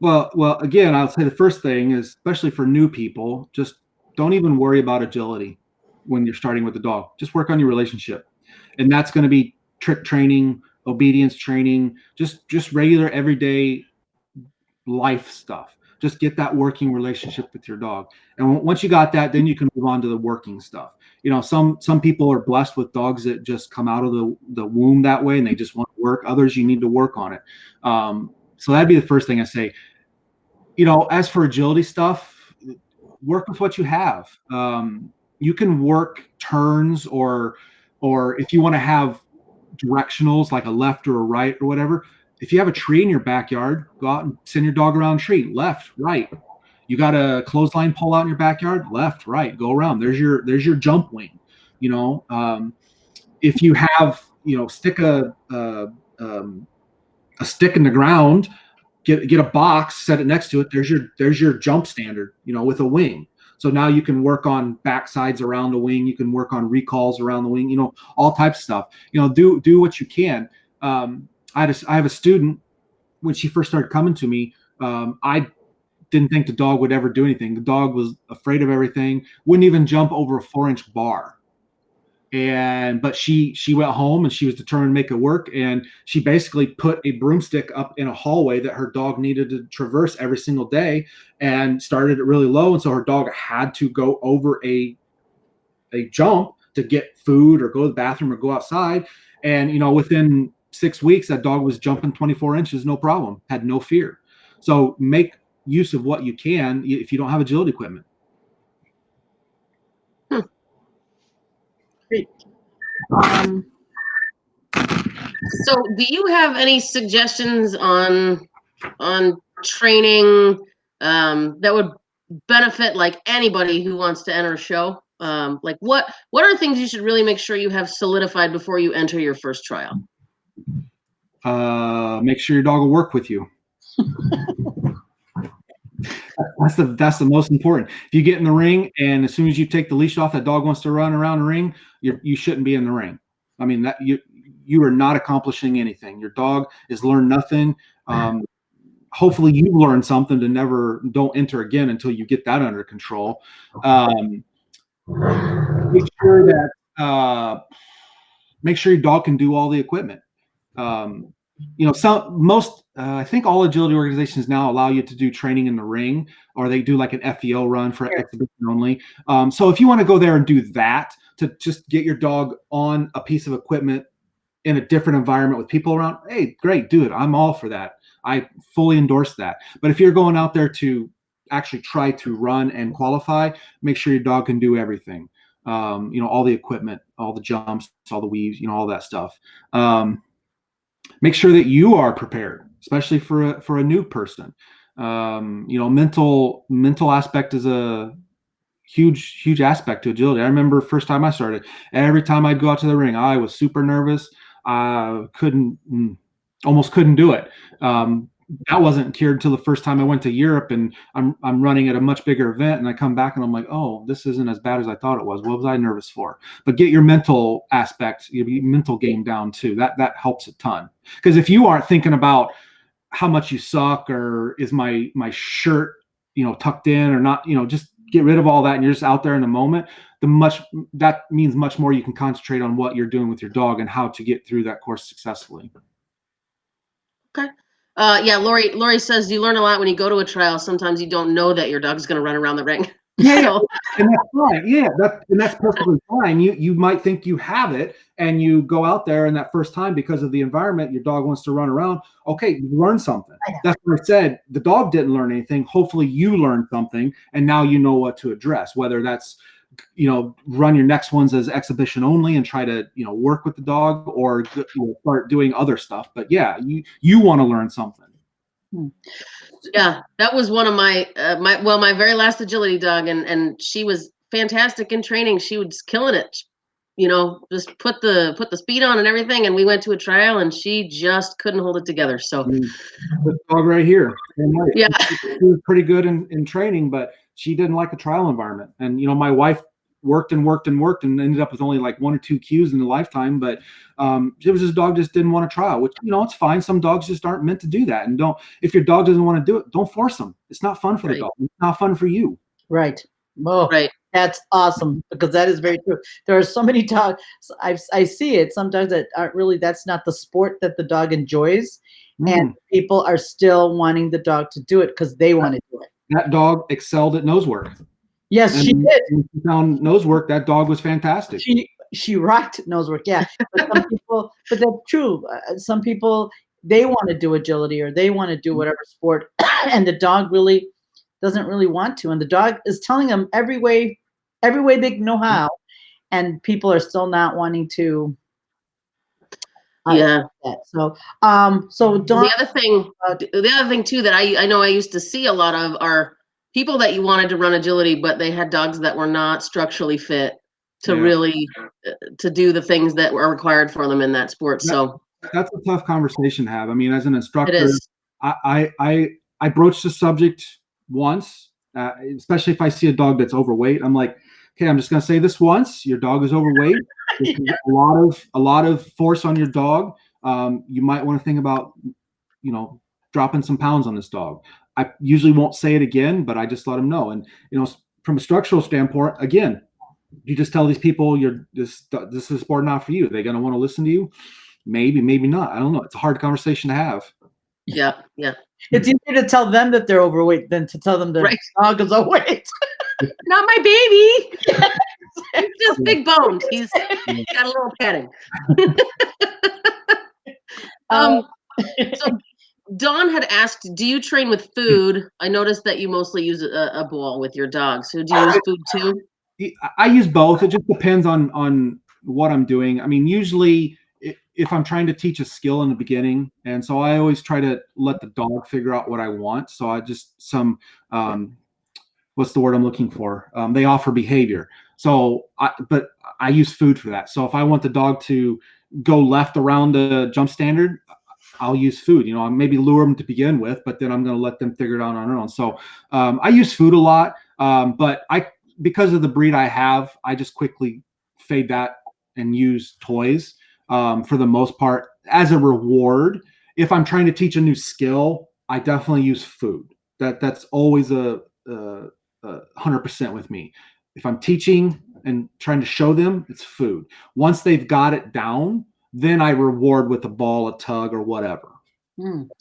Well, again, I'll say the first thing is, especially for new people, just don't even worry about agility when you're starting with the dog. Just work on your relationship, and that's going to be trick training, obedience training, just regular everyday life stuff. Just get that working relationship with your dog, and once you got that, then you can move on to the working stuff. Some people are blessed with dogs that just come out of the womb that way, and they just want to work. Others, you need to work on it. So that'd be the first thing I say. As for agility stuff, work with what you have. You can work turns, or if you want to have directionals like a left or a right or whatever. If you have a tree in your backyard, go out and send your dog around a tree, left, right. You got a clothesline pole out in your backyard, left, right, go around. There's your jump wing. If you have, stick a stick in the ground, get a box, set it next to it. There's your jump standard, with a wing. So now you can work on backsides around the wing. You can work on recalls around the wing. All types of stuff. Do what you can. I have a student, when she first started coming to me. I didn't think the dog would ever do anything. The dog was afraid of everything. Wouldn't even jump over a 4-inch bar. But she went home and she was determined to make it work, and she basically put a broomstick up in a hallway that her dog needed to traverse every single day, and started it really low, and so her dog had to go over a jump to get food or go to the bathroom or go outside. And within 6 weeks, that dog was jumping 24 inches, no problem, had no fear. So make use of what you can if you don't have agility equipment. Great. So do you have any suggestions on training that would benefit like anybody who wants to enter a show? Like what are things you should really make sure you have solidified before you enter your first trial? Make sure your dog will work with you. That's the most important. If you get in the ring and as soon as you take the leash off, that dog wants to run around the ring, you shouldn't be in the ring. I mean, that you are not accomplishing anything. Your dog has learned nothing. Hopefully you learn something to don't enter again until you get that under control. Make sure that make sure your dog can do all the equipment. I think all agility organizations now allow you to do training in the ring, or they do like an FEO run for exhibition only. So if you want to go there and do that to just get your dog on a piece of equipment in a different environment with people around, hey, great, do it. I'm all for that. I fully endorse that. But if you're going out there to actually try to run and qualify, make sure your dog can do everything. All the equipment, all the jumps, all the weaves, all that stuff. Make sure that you are prepared, especially for a new person. Mental aspect is a huge aspect to agility. I remember first time I started, every time I'd go out to the ring, I was super nervous. I almost couldn't do it. That wasn't cured until the first time I went to Europe, and I'm running at a much bigger event, and I come back and I'm like, oh, this isn't as bad as I thought it was. What was I nervous for? But get your mental aspect, your mental game down too. That helps a ton. Because if you aren't thinking about how much you suck, or is my shirt, tucked in or not, just get rid of all that, and you're just out there in the moment, that means much more. You can concentrate on what you're doing with your dog and how to get through that course successfully. Okay. Yeah, Lori says you learn a lot when you go to a trial. Sometimes you don't know that your dog's going to run around the ring. Yeah, so. And that's fine. Yeah, that's perfectly fine. You might think you have it, and you go out there, and that first time, because of the environment, your dog wants to run around. Okay, you learn something. That's what I said. The dog didn't learn anything. Hopefully, you learned something, and now you know what to address. Whether that's run your next ones as exhibition only and try to work with the dog, or start doing other stuff. But yeah, you want to learn something. Yeah, that was one of my my very last agility dog, and she was fantastic in training. She was killing it, just put the speed on and everything. And we went to a trial, and she just couldn't hold it together. So this dog right here, yeah, she was pretty good in training, but she didn't like the trial environment. And my wife worked and ended up with only like 1 or 2 cues in the lifetime. But it was this dog just didn't want to trial, which it's fine. Some dogs just aren't meant to do that. And if your dog doesn't want to do it, don't force them. It's not fun for the dog. It's not fun for you. Right. Oh, right. That's awesome, because that is very true. There are so many dogs. I see it. Some dogs that aren't really, that's not the sport that the dog enjoys. And people are still wanting the dog to do it because they want to do it. That dog excelled at nose work. Yes, and she did. When she found nose work, that dog was fantastic. She rocked nose work, yeah. But some people, but that's true. Some people, they want to do agility, or they want to do whatever sport, and the dog really doesn't really want to. And the dog is telling them every way they know how, and people are still not wanting to. Yeah. So Dawn, the other thing too that I know I used to see a lot of are people that you wanted to run agility, but they had dogs that were not structurally fit to really to do the things that were required for them in that sport. So that's a tough conversation to have. I mean, as an instructor, it is. I broached the subject once, especially if I see a dog that's overweight. I'm like, okay, I'm just going to say this once. Your dog is overweight. a lot of force on your dog. You might want to think about, dropping some pounds on this dog. I usually won't say it again, but I just let them know. And from a structural standpoint, again, you just tell these people, this is a sport not for you. Are they going to want to listen to you? Maybe not. I don't know. It's a hard conversation to have. Yeah. It's easier to tell them that they're overweight than to tell them their dog is overweight. Not my baby. He's just big boned. He's got a little padding. So Dawn had asked, do you train with food? I noticed that you mostly use a ball with your dog. So do you use food too? I use both. It just depends on what I'm doing. I mean, usually if I'm trying to teach a skill in the beginning, and so I always try to let the dog figure out what I want. So I just what's the word I'm looking for? They offer behavior. So but I use food for that. So if I want the dog to go left around the jump standard, I'll use food. I maybe lure them to begin with, but then I'm going to let them figure it out on their own. So I use food a lot, but because of the breed I have, I just quickly fade that and use toys for the most part as a reward. If I'm trying to teach a new skill, I definitely use food. That's always a 100% with me. If I'm teaching, and trying to show them it's food. Once they've got it down, then I reward with a ball, a tug, or whatever.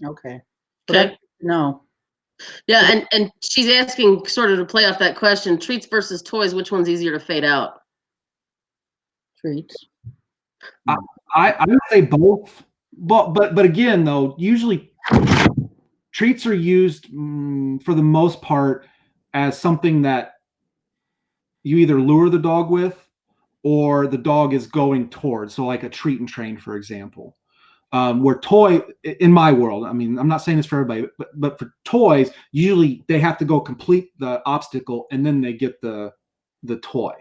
Okay. Okay. No. Yeah, and she's asking sort of to play off that question, treats versus toys, which one's easier to fade out? Treats. I would say both, but again though, usually treats are used for the most part as something that you either lure the dog with or the dog is going towards. So like a treat and train, for example. Where toy, in my world, I mean, I'm not saying this for everybody, but for toys, usually they have to go complete the obstacle and then they get the toy.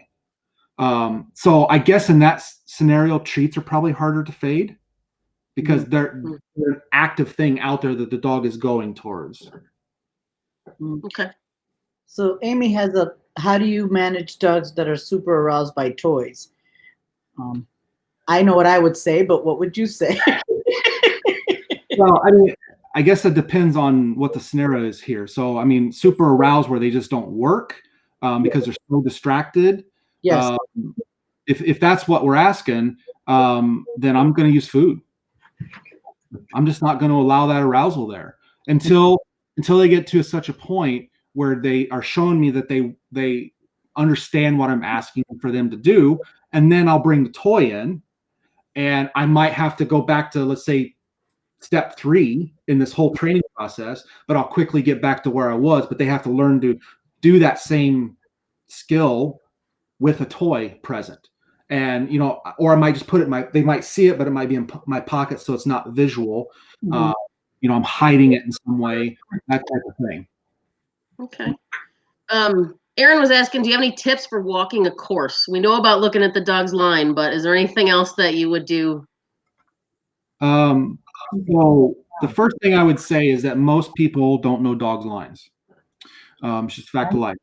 So I guess in that scenario, treats are probably harder to fade because they're an active thing out there that the dog is going towards. Okay. So Amy has how do you manage dogs that are super aroused by toys? I know what I would say, but what would you say? Well, I mean, I guess it depends on what the scenario is here. So, I mean, super aroused where they just don't work because they're so distracted. Yes. If that's what we're asking, then I'm going to use food. I'm just not going to allow that arousal there until they get to such a point where they are showing me that they understand what I'm asking for them to do, and then I'll bring the toy in, and I might have to go back to, let's say, step 3 in this whole training process, but I'll quickly get back to where I was. But they have to learn to do that same skill with a toy present. And, or I might just put it they might see it, but it might be in my pocket. So it's not visual. I'm hiding it in some way, that type of thing. Okay. Aaron was asking, do you have any tips for walking a course? We know about looking at the dog's line, but is there anything else that you would do? So the first thing I would say is that most people don't know dogs' lines. It's just a fact of life.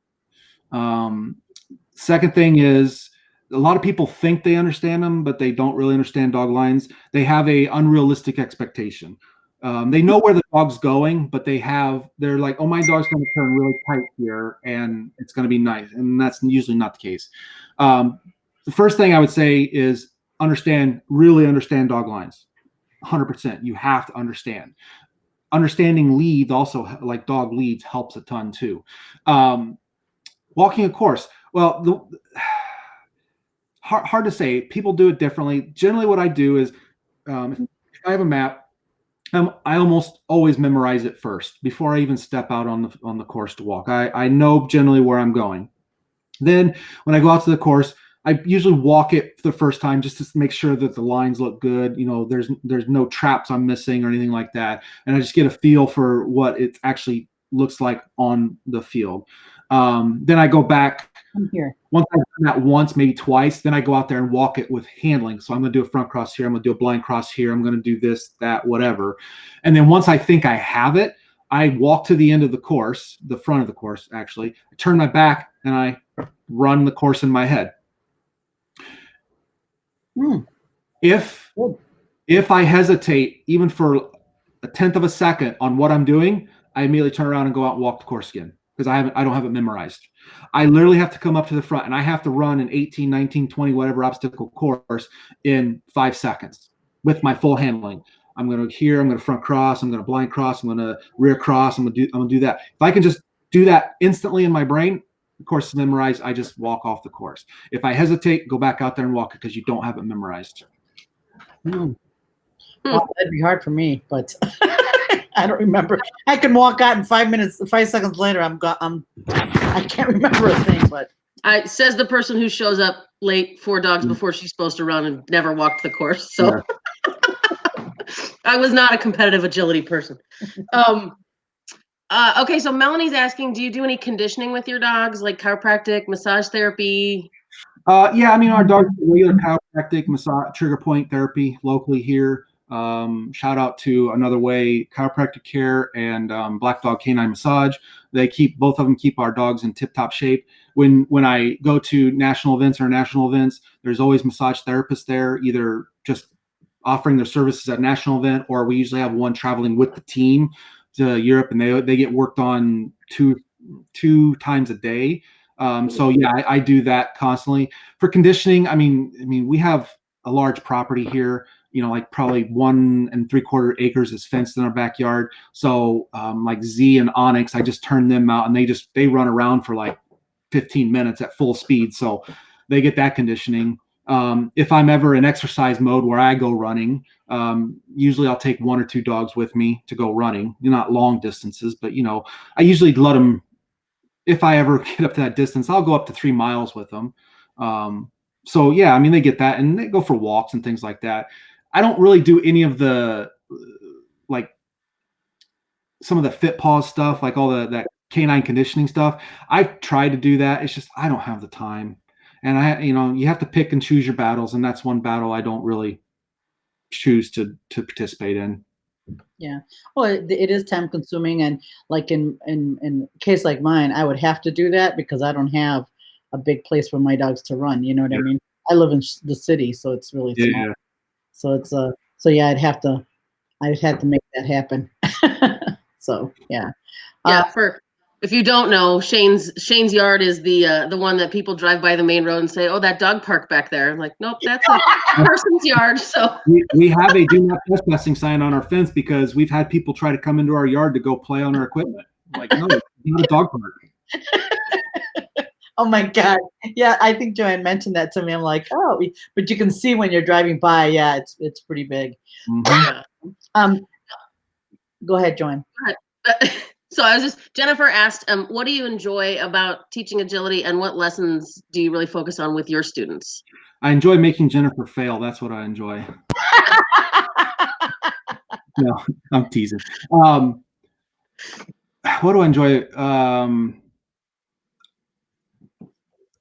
Second thing is a lot of people think they understand them, but they don't really understand dog lines. They have a unrealistic expectation. They know where the dog's going, but they're like, oh, my dog's going to turn really tight here and it's going to be nice. And that's usually not the case. The first thing I would say is really understand dog lines. 100%. You have to understand. Understanding leads also, like dog leads, helps a ton too. Walking a course. Well, hard to say. People do it differently. Generally, what I do is if I have a map, I almost always memorize it first before I even step out on the course to walk. I know generally where I'm going. Then when I go out to the course, I usually walk it for the first time just to make sure that the lines look good. There's no traps I'm missing or anything like that. And I just get a feel for what it actually looks like on the field. Then I go back. I'm here. Once I've done that once, maybe twice, then I go out there and walk it with handling. So I'm going to do a front cross here. I'm going to do a blind cross here. I'm going to do this, that, whatever. And then once I think I have it, I walk to the end of the course, the front of the course, actually. I turn my back and I run the course in my head. If I hesitate even for a tenth of a second on what I'm doing, I immediately turn around and go out and walk the course again because I don't have it memorized. I literally have to come up to the front and I have to run an 18, 19, 20, whatever obstacle course in 5 seconds with my full handling. I'm going to front cross, I'm going to blind cross, I'm going to rear cross, I'm going to do that. If I can just do that instantly in my brain, the course is memorized, I just walk off the course. If I hesitate, go back out there and walk it because you don't have it memorized. Well, that'd be hard for me, but I don't remember. I can walk out in 5 seconds later, I can't remember a thing, but. Says the person who shows up late 4 dogs before she's supposed to run and never walked the course. So yeah. I was not a competitive agility person. Okay, so Melanie's asking, do you do any conditioning with your dogs, like chiropractic, massage therapy? Yeah, I mean, our dogs do regular chiropractic, massage, trigger point therapy locally here. Shout out to Another Way Chiropractic Care and Black Dog Canine Massage. Both of them keep our dogs in tip-top shape. When I go to national events or international events, there's always massage therapists there, either just offering their services at national event, or we usually have one traveling with the team to Europe, and they get worked on two times a day. So yeah, I do that constantly. For conditioning, I mean, we have a large property here. Like probably 1 3/4 acres is fenced in our backyard. So like Z and Onyx, I just turn them out, and they run around for like 15 minutes at full speed. So they get that conditioning. If I'm ever in exercise mode where I go running, usually I'll take 1 or 2 dogs with me to go running. Not long distances, but I usually let them. If I ever get up to that distance, I'll go up to 3 miles with them. So yeah, I mean, they get that, and they go for walks and things like that. I don't really do any of the like some of the Fit Paws stuff, like all that canine conditioning stuff. I've tried to do that. It's just I don't have the time, and you have to pick and choose your battles, and that's one battle I don't really choose to participate in. Yeah. Well, it is time consuming, and like in a case like mine, I would have to do that because I don't have a big place for my dogs to run. You know what I mean? I live in the city, so it's really small. Yeah. So it's so yeah, I'd have to make that happen. So yeah. Yeah, if you don't know, Shane's yard is the one that people drive by the main road and say, "Oh, that dog park back there." I'm like, nope, that's a person's yard. So we have a do not trespassing sign on our fence because we've had people try to come into our yard to go play on our equipment. Like, no, it's not a dog park. Oh my God. Yeah, I think Joanne mentioned that to me. I'm like, oh, but you can see when you're driving by. Yeah, it's pretty big. Mm-hmm. Go ahead, Joanne. So Jennifer asked, what do you enjoy about teaching agility, and what lessons do you really focus on with your students? I enjoy making Jennifer fail. That's what I enjoy. No, I'm teasing. What do I enjoy?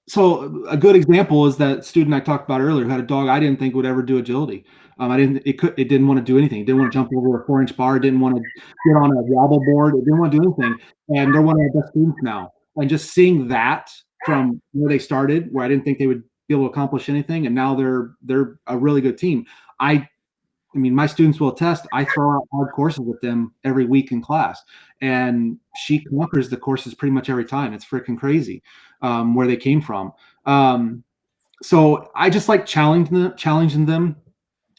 So a good example is that student I talked about earlier who had a dog I didn't think would ever do agility. It didn't want to do anything. It didn't want to jump over a 4-inch bar. It didn't want to get on a wobble board. It didn't want to do anything. And they're one of our best students now. And just seeing that from where they started, where I didn't think they would be able to accomplish anything, and now they're a really good team. I mean, my students will attest, I throw out hard courses with them every week in class, and she conquers the courses pretty much every time. It's freaking crazy where they came from. So I just like challenging them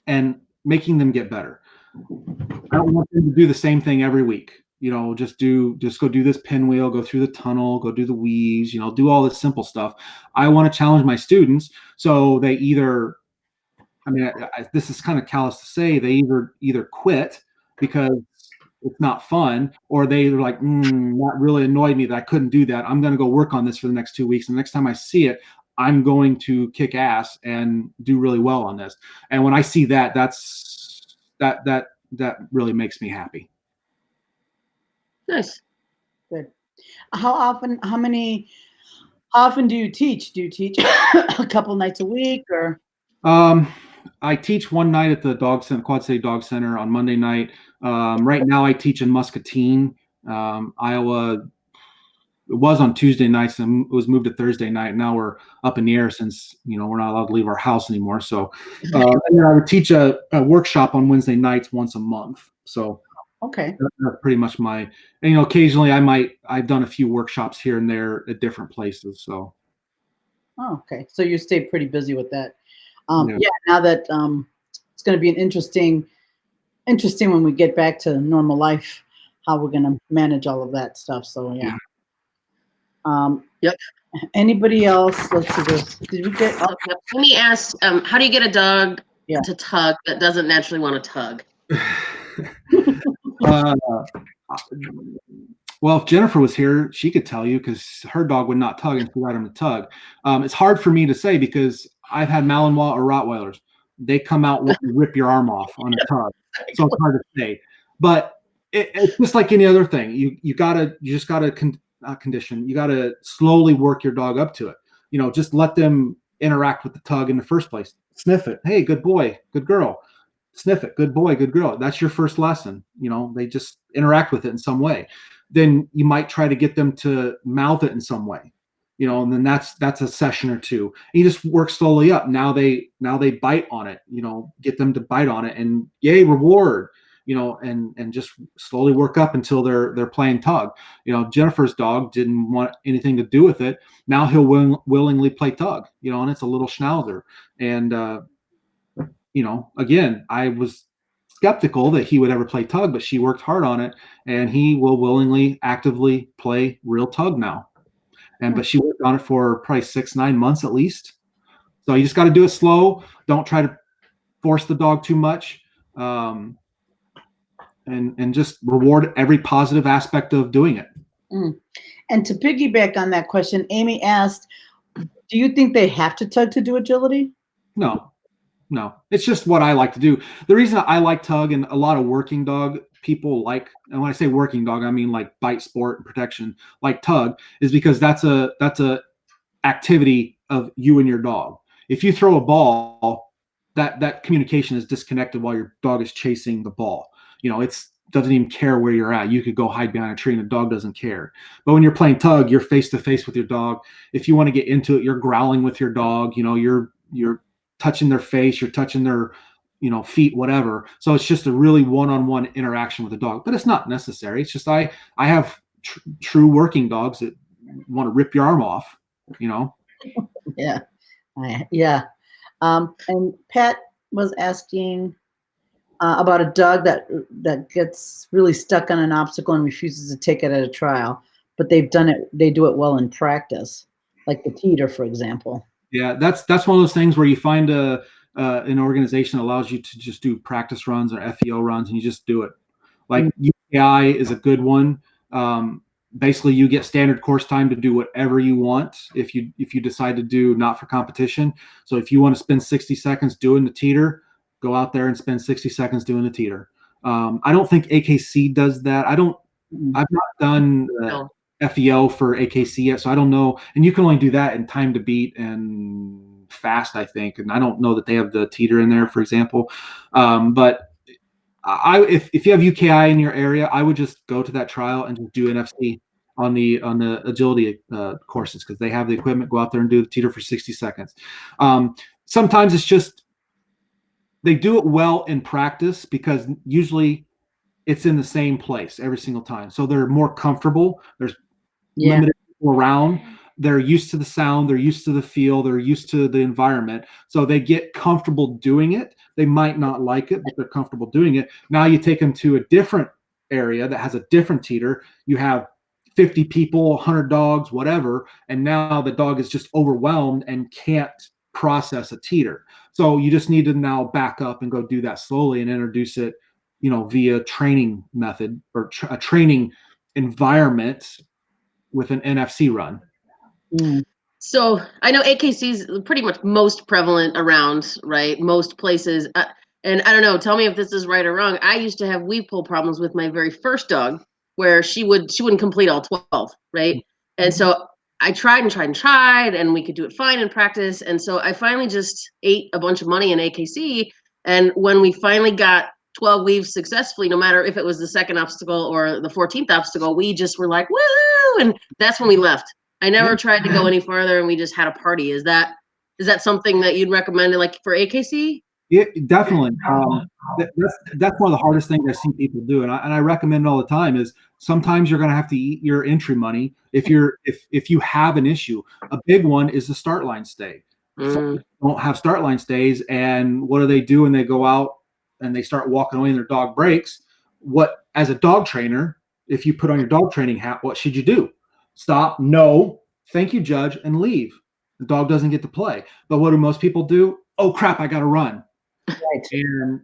and making them get better. I don't want them to do the same thing every week. Just go do this pinwheel, go through the tunnel, go do the weaves, do all this simple stuff. I want to challenge my students so they either, this is kind of callous to say, they either quit because it's not fun, or they're like, that really annoyed me that I couldn't do that. I'm going to go work on this for the next 2 weeks. And the next time I see it, I'm going to kick ass and do really well on this. And when I see that, that really makes me happy. Nice. Good. How often do you teach? Do you teach a couple nights a week, or? I teach one night at the Quad City Dog Center on Monday night. Right now I teach in Muscatine, Iowa. It was on Tuesday nights, and it was moved to Thursday night. Now we're up in the air since we're not allowed to leave our house anymore. So and then I would teach a workshop on Wednesday nights once a month. So okay, that's pretty much my. And occasionally I've done a few workshops here and there at different places. So. Oh, okay, so you stay pretty busy with that. Yeah. Now that it's going to be an interesting when we get back to normal life, how we're going to manage all of that stuff. So yeah. Yep. Anybody else? Let's see this. Did we get? Amy asked, how do you get a dog to tug that doesn't naturally want to tug? Well, if Jennifer was here, she could tell you because her dog would not tug and she got him to tug. It's hard for me to say because I've had Malinois or Rottweilers. They come out and rip your arm off on a tug. So it's hard to say. But it's just like any other thing. You just gotta condition. You gotta slowly work your dog up to it. Just let them interact with the tug in the first place. Sniff it. Hey, good boy, good girl. Sniff it. Good boy, good girl. That's your first lesson. They just interact with it in some way. Then you might try to get them to mouth it in some way. And then that's a session or two. And you just work slowly up. Now they bite on it, get them to bite on it, and yay, reward. and just slowly work up until they're playing tug. Jennifer's dog didn't want anything to do with it. Now he'll willingly play tug, and it's a little schnauzer. And again, I was skeptical that he would ever play tug, but she worked hard on it, and he will willingly, actively play real tug now. But she worked on it for probably 6-9 months at least. So you just got to do it slow. Don't try to force the dog too much, and just reward every positive aspect of doing it. And to piggyback on that question, Amy asked, do you think they have to tug to do agility? No, it's just what I like to do. The reason I like tug, and a lot of working dog people like, and when I say working dog, I mean like bite, sport, and protection, like tug, is because that's a activity of you and your dog. If you throw a ball, that communication is disconnected while your dog is chasing the ball. It's doesn't even care where you're at. You could go hide behind a tree and the dog doesn't care. But when you're playing tug, you're face to face with your dog. If you want to get into it, you're growling with your dog. You're touching their face, you're touching their feet, whatever. So it's just a really one-on-one interaction with the dog, but it's not necessary. It's just I have true working dogs that want to rip your arm off. Yeah. And Pat was asking about a dog that gets really stuck on an obstacle and refuses to take it at a trial, but they do it well in practice, like the teeter, for example. Yeah, that's one of those things where you find an organization that allows you to just do practice runs or FEO runs, and you just do it. Like UKI is a good one. Basically, you get standard course time to do whatever you want if you decide to do not for competition. So if you want to spend 60 seconds doing the teeter, go out there and spend 60 seconds doing the teeter. I don't think AKC does that. I've not done FEO for AKC yet, so I don't know. And you can only do that in time to beat and fast, I think. And I don't know that they have the teeter in there, for example. But if you have UKI in your area, I would just go to that trial and just do NFC on the agility courses, because they have the equipment. Go out there and do the teeter for 60 seconds. Sometimes it's just they do it well in practice because usually it's in the same place every single time, so they're more comfortable. There's limited people around. They're used to the sound, they're used to the feel, they're used to the environment. So they get comfortable doing it. They might not like it, but they're comfortable doing it. Now you take them to a different area that has a different teeter. You have 50 people, 100 dogs, whatever. And now the dog is just overwhelmed and can't process a teeter. So you just need to now back up and go do that slowly and introduce it, via training method or a training environment with an NFC run. So I know AKC is pretty much most prevalent around, right? Most places. And I don't know, tell me if this is right or wrong. I used to have weave pull problems with my very first dog where she wouldn't complete all 12, right? And so I tried, and we could do it fine in practice. And so I finally just ate a bunch of money in AKC. And when we finally got 12 weaves successfully, no matter if it was the second obstacle or the 14th obstacle, we just were like, woo! And that's when we left. I never tried to go any farther, and we just had a party. Is that something that you'd recommend, like for AKC? Yeah, definitely. That's one of the hardest things I see people do, and I recommend all the time is sometimes you're going to have to eat your entry money if you have an issue. A big one is the start line stay. Some don't have start line stays, and what do they do when they go out and they start walking away and their dog breaks? What, as a dog trainer, if you put on your dog training hat, what should you do? Stop, no, thank you, judge, and leave. The dog doesn't get to play. But what do most people do? Oh, crap, I got to run. Right.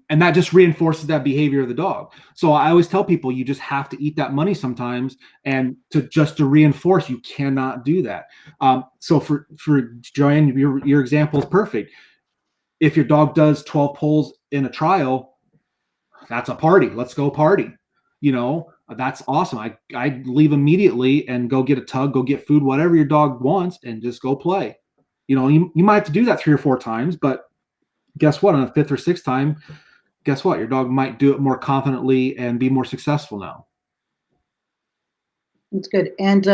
And that just reinforces that behavior of the dog. So I always tell people you just have to eat that money sometimes, and to reinforce you cannot do that. So for Joanne, your example is perfect. If your dog does 12 pulls in a trial, that's a party. Let's go party. That's awesome. I leave immediately and go get a tug, go get food, whatever your dog wants, and just go play. You might have to do that 3 or 4 times, but guess what? On the 5th or 6th time, guess what? Your dog might do it more confidently and be more successful now. That's good. And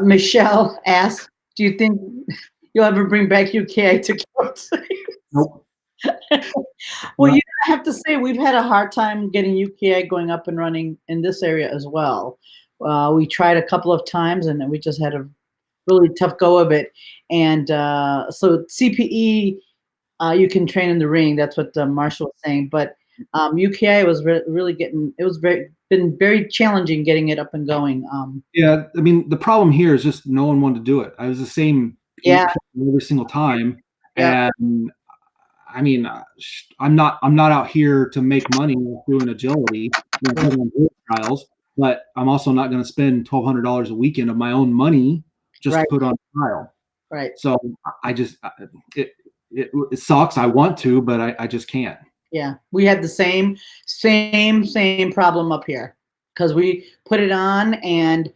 Michelle asked, do you think you'll ever bring back UKI to Coach? Nope. Well, I have to say we've had a hard time getting UKI going up and running in this area as well. We tried a couple of times and we just had a really tough go of it. And so CPE, you can train in the ring. That's what Marshall was saying. But UKI was really getting. It was been very challenging getting it up and going. Yeah, I mean, the problem here is just no one wanted to do it. I was the same Yeah. every single time, Yeah. and I mean, I'm not out here to make money doing agility, putting on field trials, but I'm also not going to spend $1,200 a weekend of my own money just Right. to put on a trial. Right. So I just it sucks. I want to, but I just can't. Yeah, we had the same problem up here because we put it on and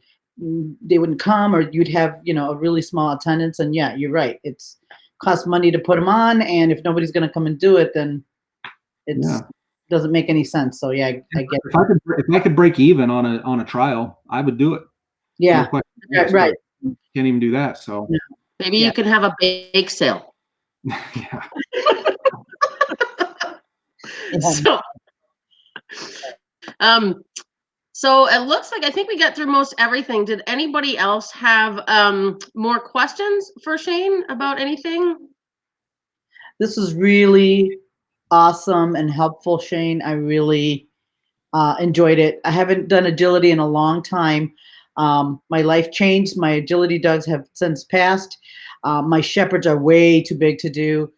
they wouldn't come, or you'd have a really small attendance. And yeah, you're right. It's costs money to put them on, and if nobody's going to come and do it, then it's doesn't make any sense. So yeah, I get it. If I could break even on a trial, I would do it. Yeah, No right. Can't even do that. So maybe you can have a bake sale. Yeah. So it looks like I think we got through most everything. Did anybody else have more questions for Shane about anything? This is really awesome and helpful, Shane. I really enjoyed it. I haven't done agility in a long time. My life changed. My agility dogs have since passed. My shepherds are way too big to do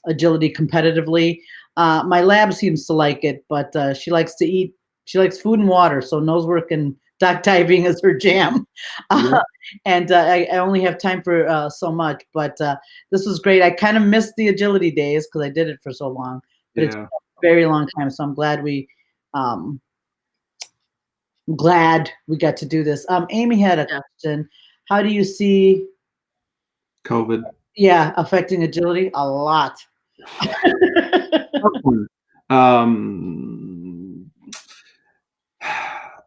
agility competitively. My lab seems to like it, but she likes to eat. She likes food and water, so nosework and duck diving is her jam. And I only have time for so much, but this was great. I kind of missed the agility days because I did it for so long, but it's a very long time. So I'm glad we got to do this. Amy had a question. How do you see COVID? Yeah, affecting agility a lot.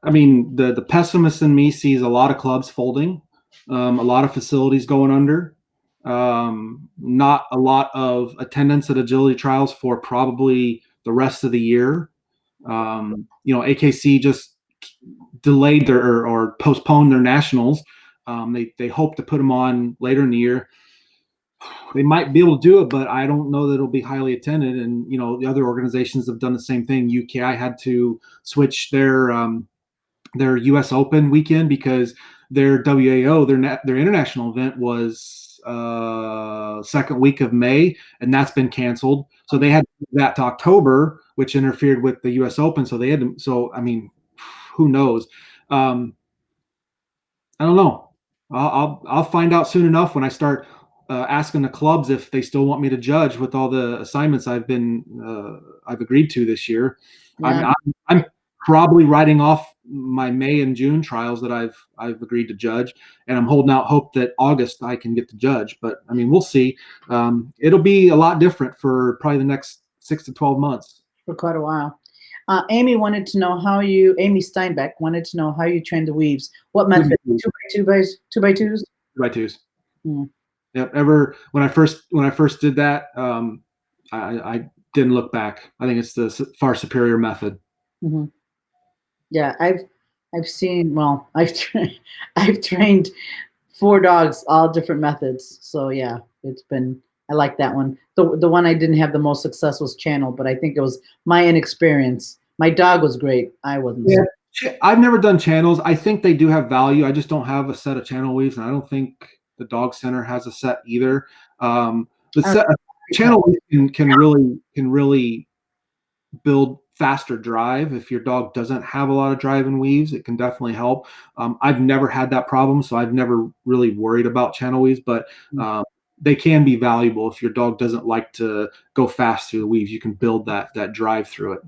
I mean, the pessimist in me sees a lot of clubs folding, a lot of facilities going under, not a lot of attendance at agility trials for probably the rest of the year. AKC just delayed their or postponed their nationals. They hope to put them on later in the year. They might be able to do it, but I don't know that it'll be highly attended. And the other organizations have done the same thing. UKI had to switch their U.S. Open weekend because their WAO, their international event was second week of May, and that's been canceled. So they had to do that to October, which interfered with the U.S. Open. So they had to. So I mean, who knows? I don't know. I'll find out soon enough when I start asking the clubs if they still want me to judge with all the assignments I've agreed to this year. Yeah. I'm probably writing off my May and June trials that I've agreed to judge, and I'm holding out hope that August I can get to judge. But I mean, we'll see. It'll be a lot different for probably the next 6 to 12 months. For quite a while. Amy wanted to know Amy Steinbeck wanted to know how you train the weaves. What method? 2x2s? 2x2s. Yep. When I first did that, I didn't look back. I think it's the far superior method. Mm-hmm. Yeah, I've seen. Well, I've trained 4 dogs, all different methods. So yeah, I like that one. The one I didn't have the most success was channel, but I think it was my inexperience. My dog was great. I wasn't. Yeah, I've never done channels. I think they do have value. I just don't have a set of channel weaves, and I don't think the dog center has a set either. Channel weave can really build faster drive. If your dog doesn't have a lot of drive in weaves, it can definitely help. I've never had that problem, so I've never really worried about channel weaves, but they can be valuable if your dog doesn't like to go fast through the weaves. You can build that drive through it.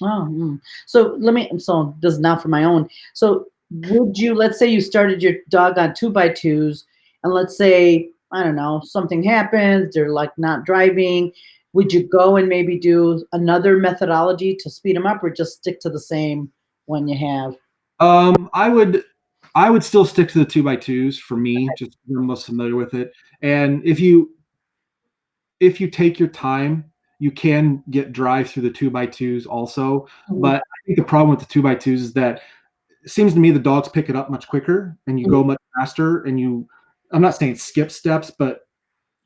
Oh, so this is now for my own. So let's say you started your dog on 2x2s, and let's say, I don't know, something happens, they're like not driving. Would you go and maybe do another methodology to speed them up, or just stick to the same one you have? I would still stick to the 2x2s for me, just because I'm most familiar with it. And if you take your time you can get drive through the 2x2s also. Mhm. But I think the problem with the 2x2s is that it seems to me the dogs pick it up much quicker and you go much faster, and I'm not saying skip steps, but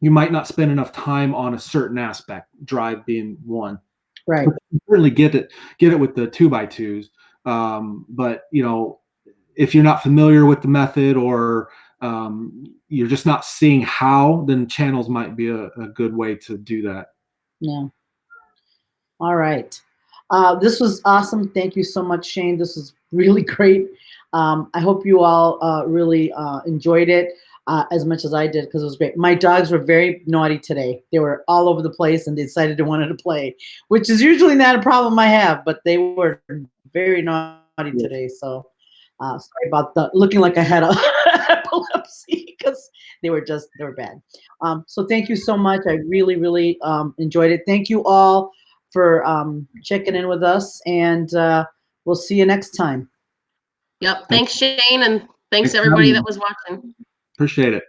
you might not spend enough time on a certain aspect, drive being one. Right. You certainly get it with the 2x2s. But if you're not familiar with the method, or you're just not seeing how, then channels might be a good way to do that. Yeah. All right. This was awesome. Thank you so much, Shane. This was really great. I hope you all really enjoyed it as much as I did, because it was great. My dogs were very naughty today. They were all over the place and they decided they wanted to play, which is usually not a problem I have, but they were very naughty today. So sorry about looking like I had epilepsy, because they were bad. So thank you so much. I really, really enjoyed it. Thank you all for checking in with us, and we'll see you next time. Yep. Thanks, Shane, and thanks Thanks for everybody having that me. was watching. Appreciate it.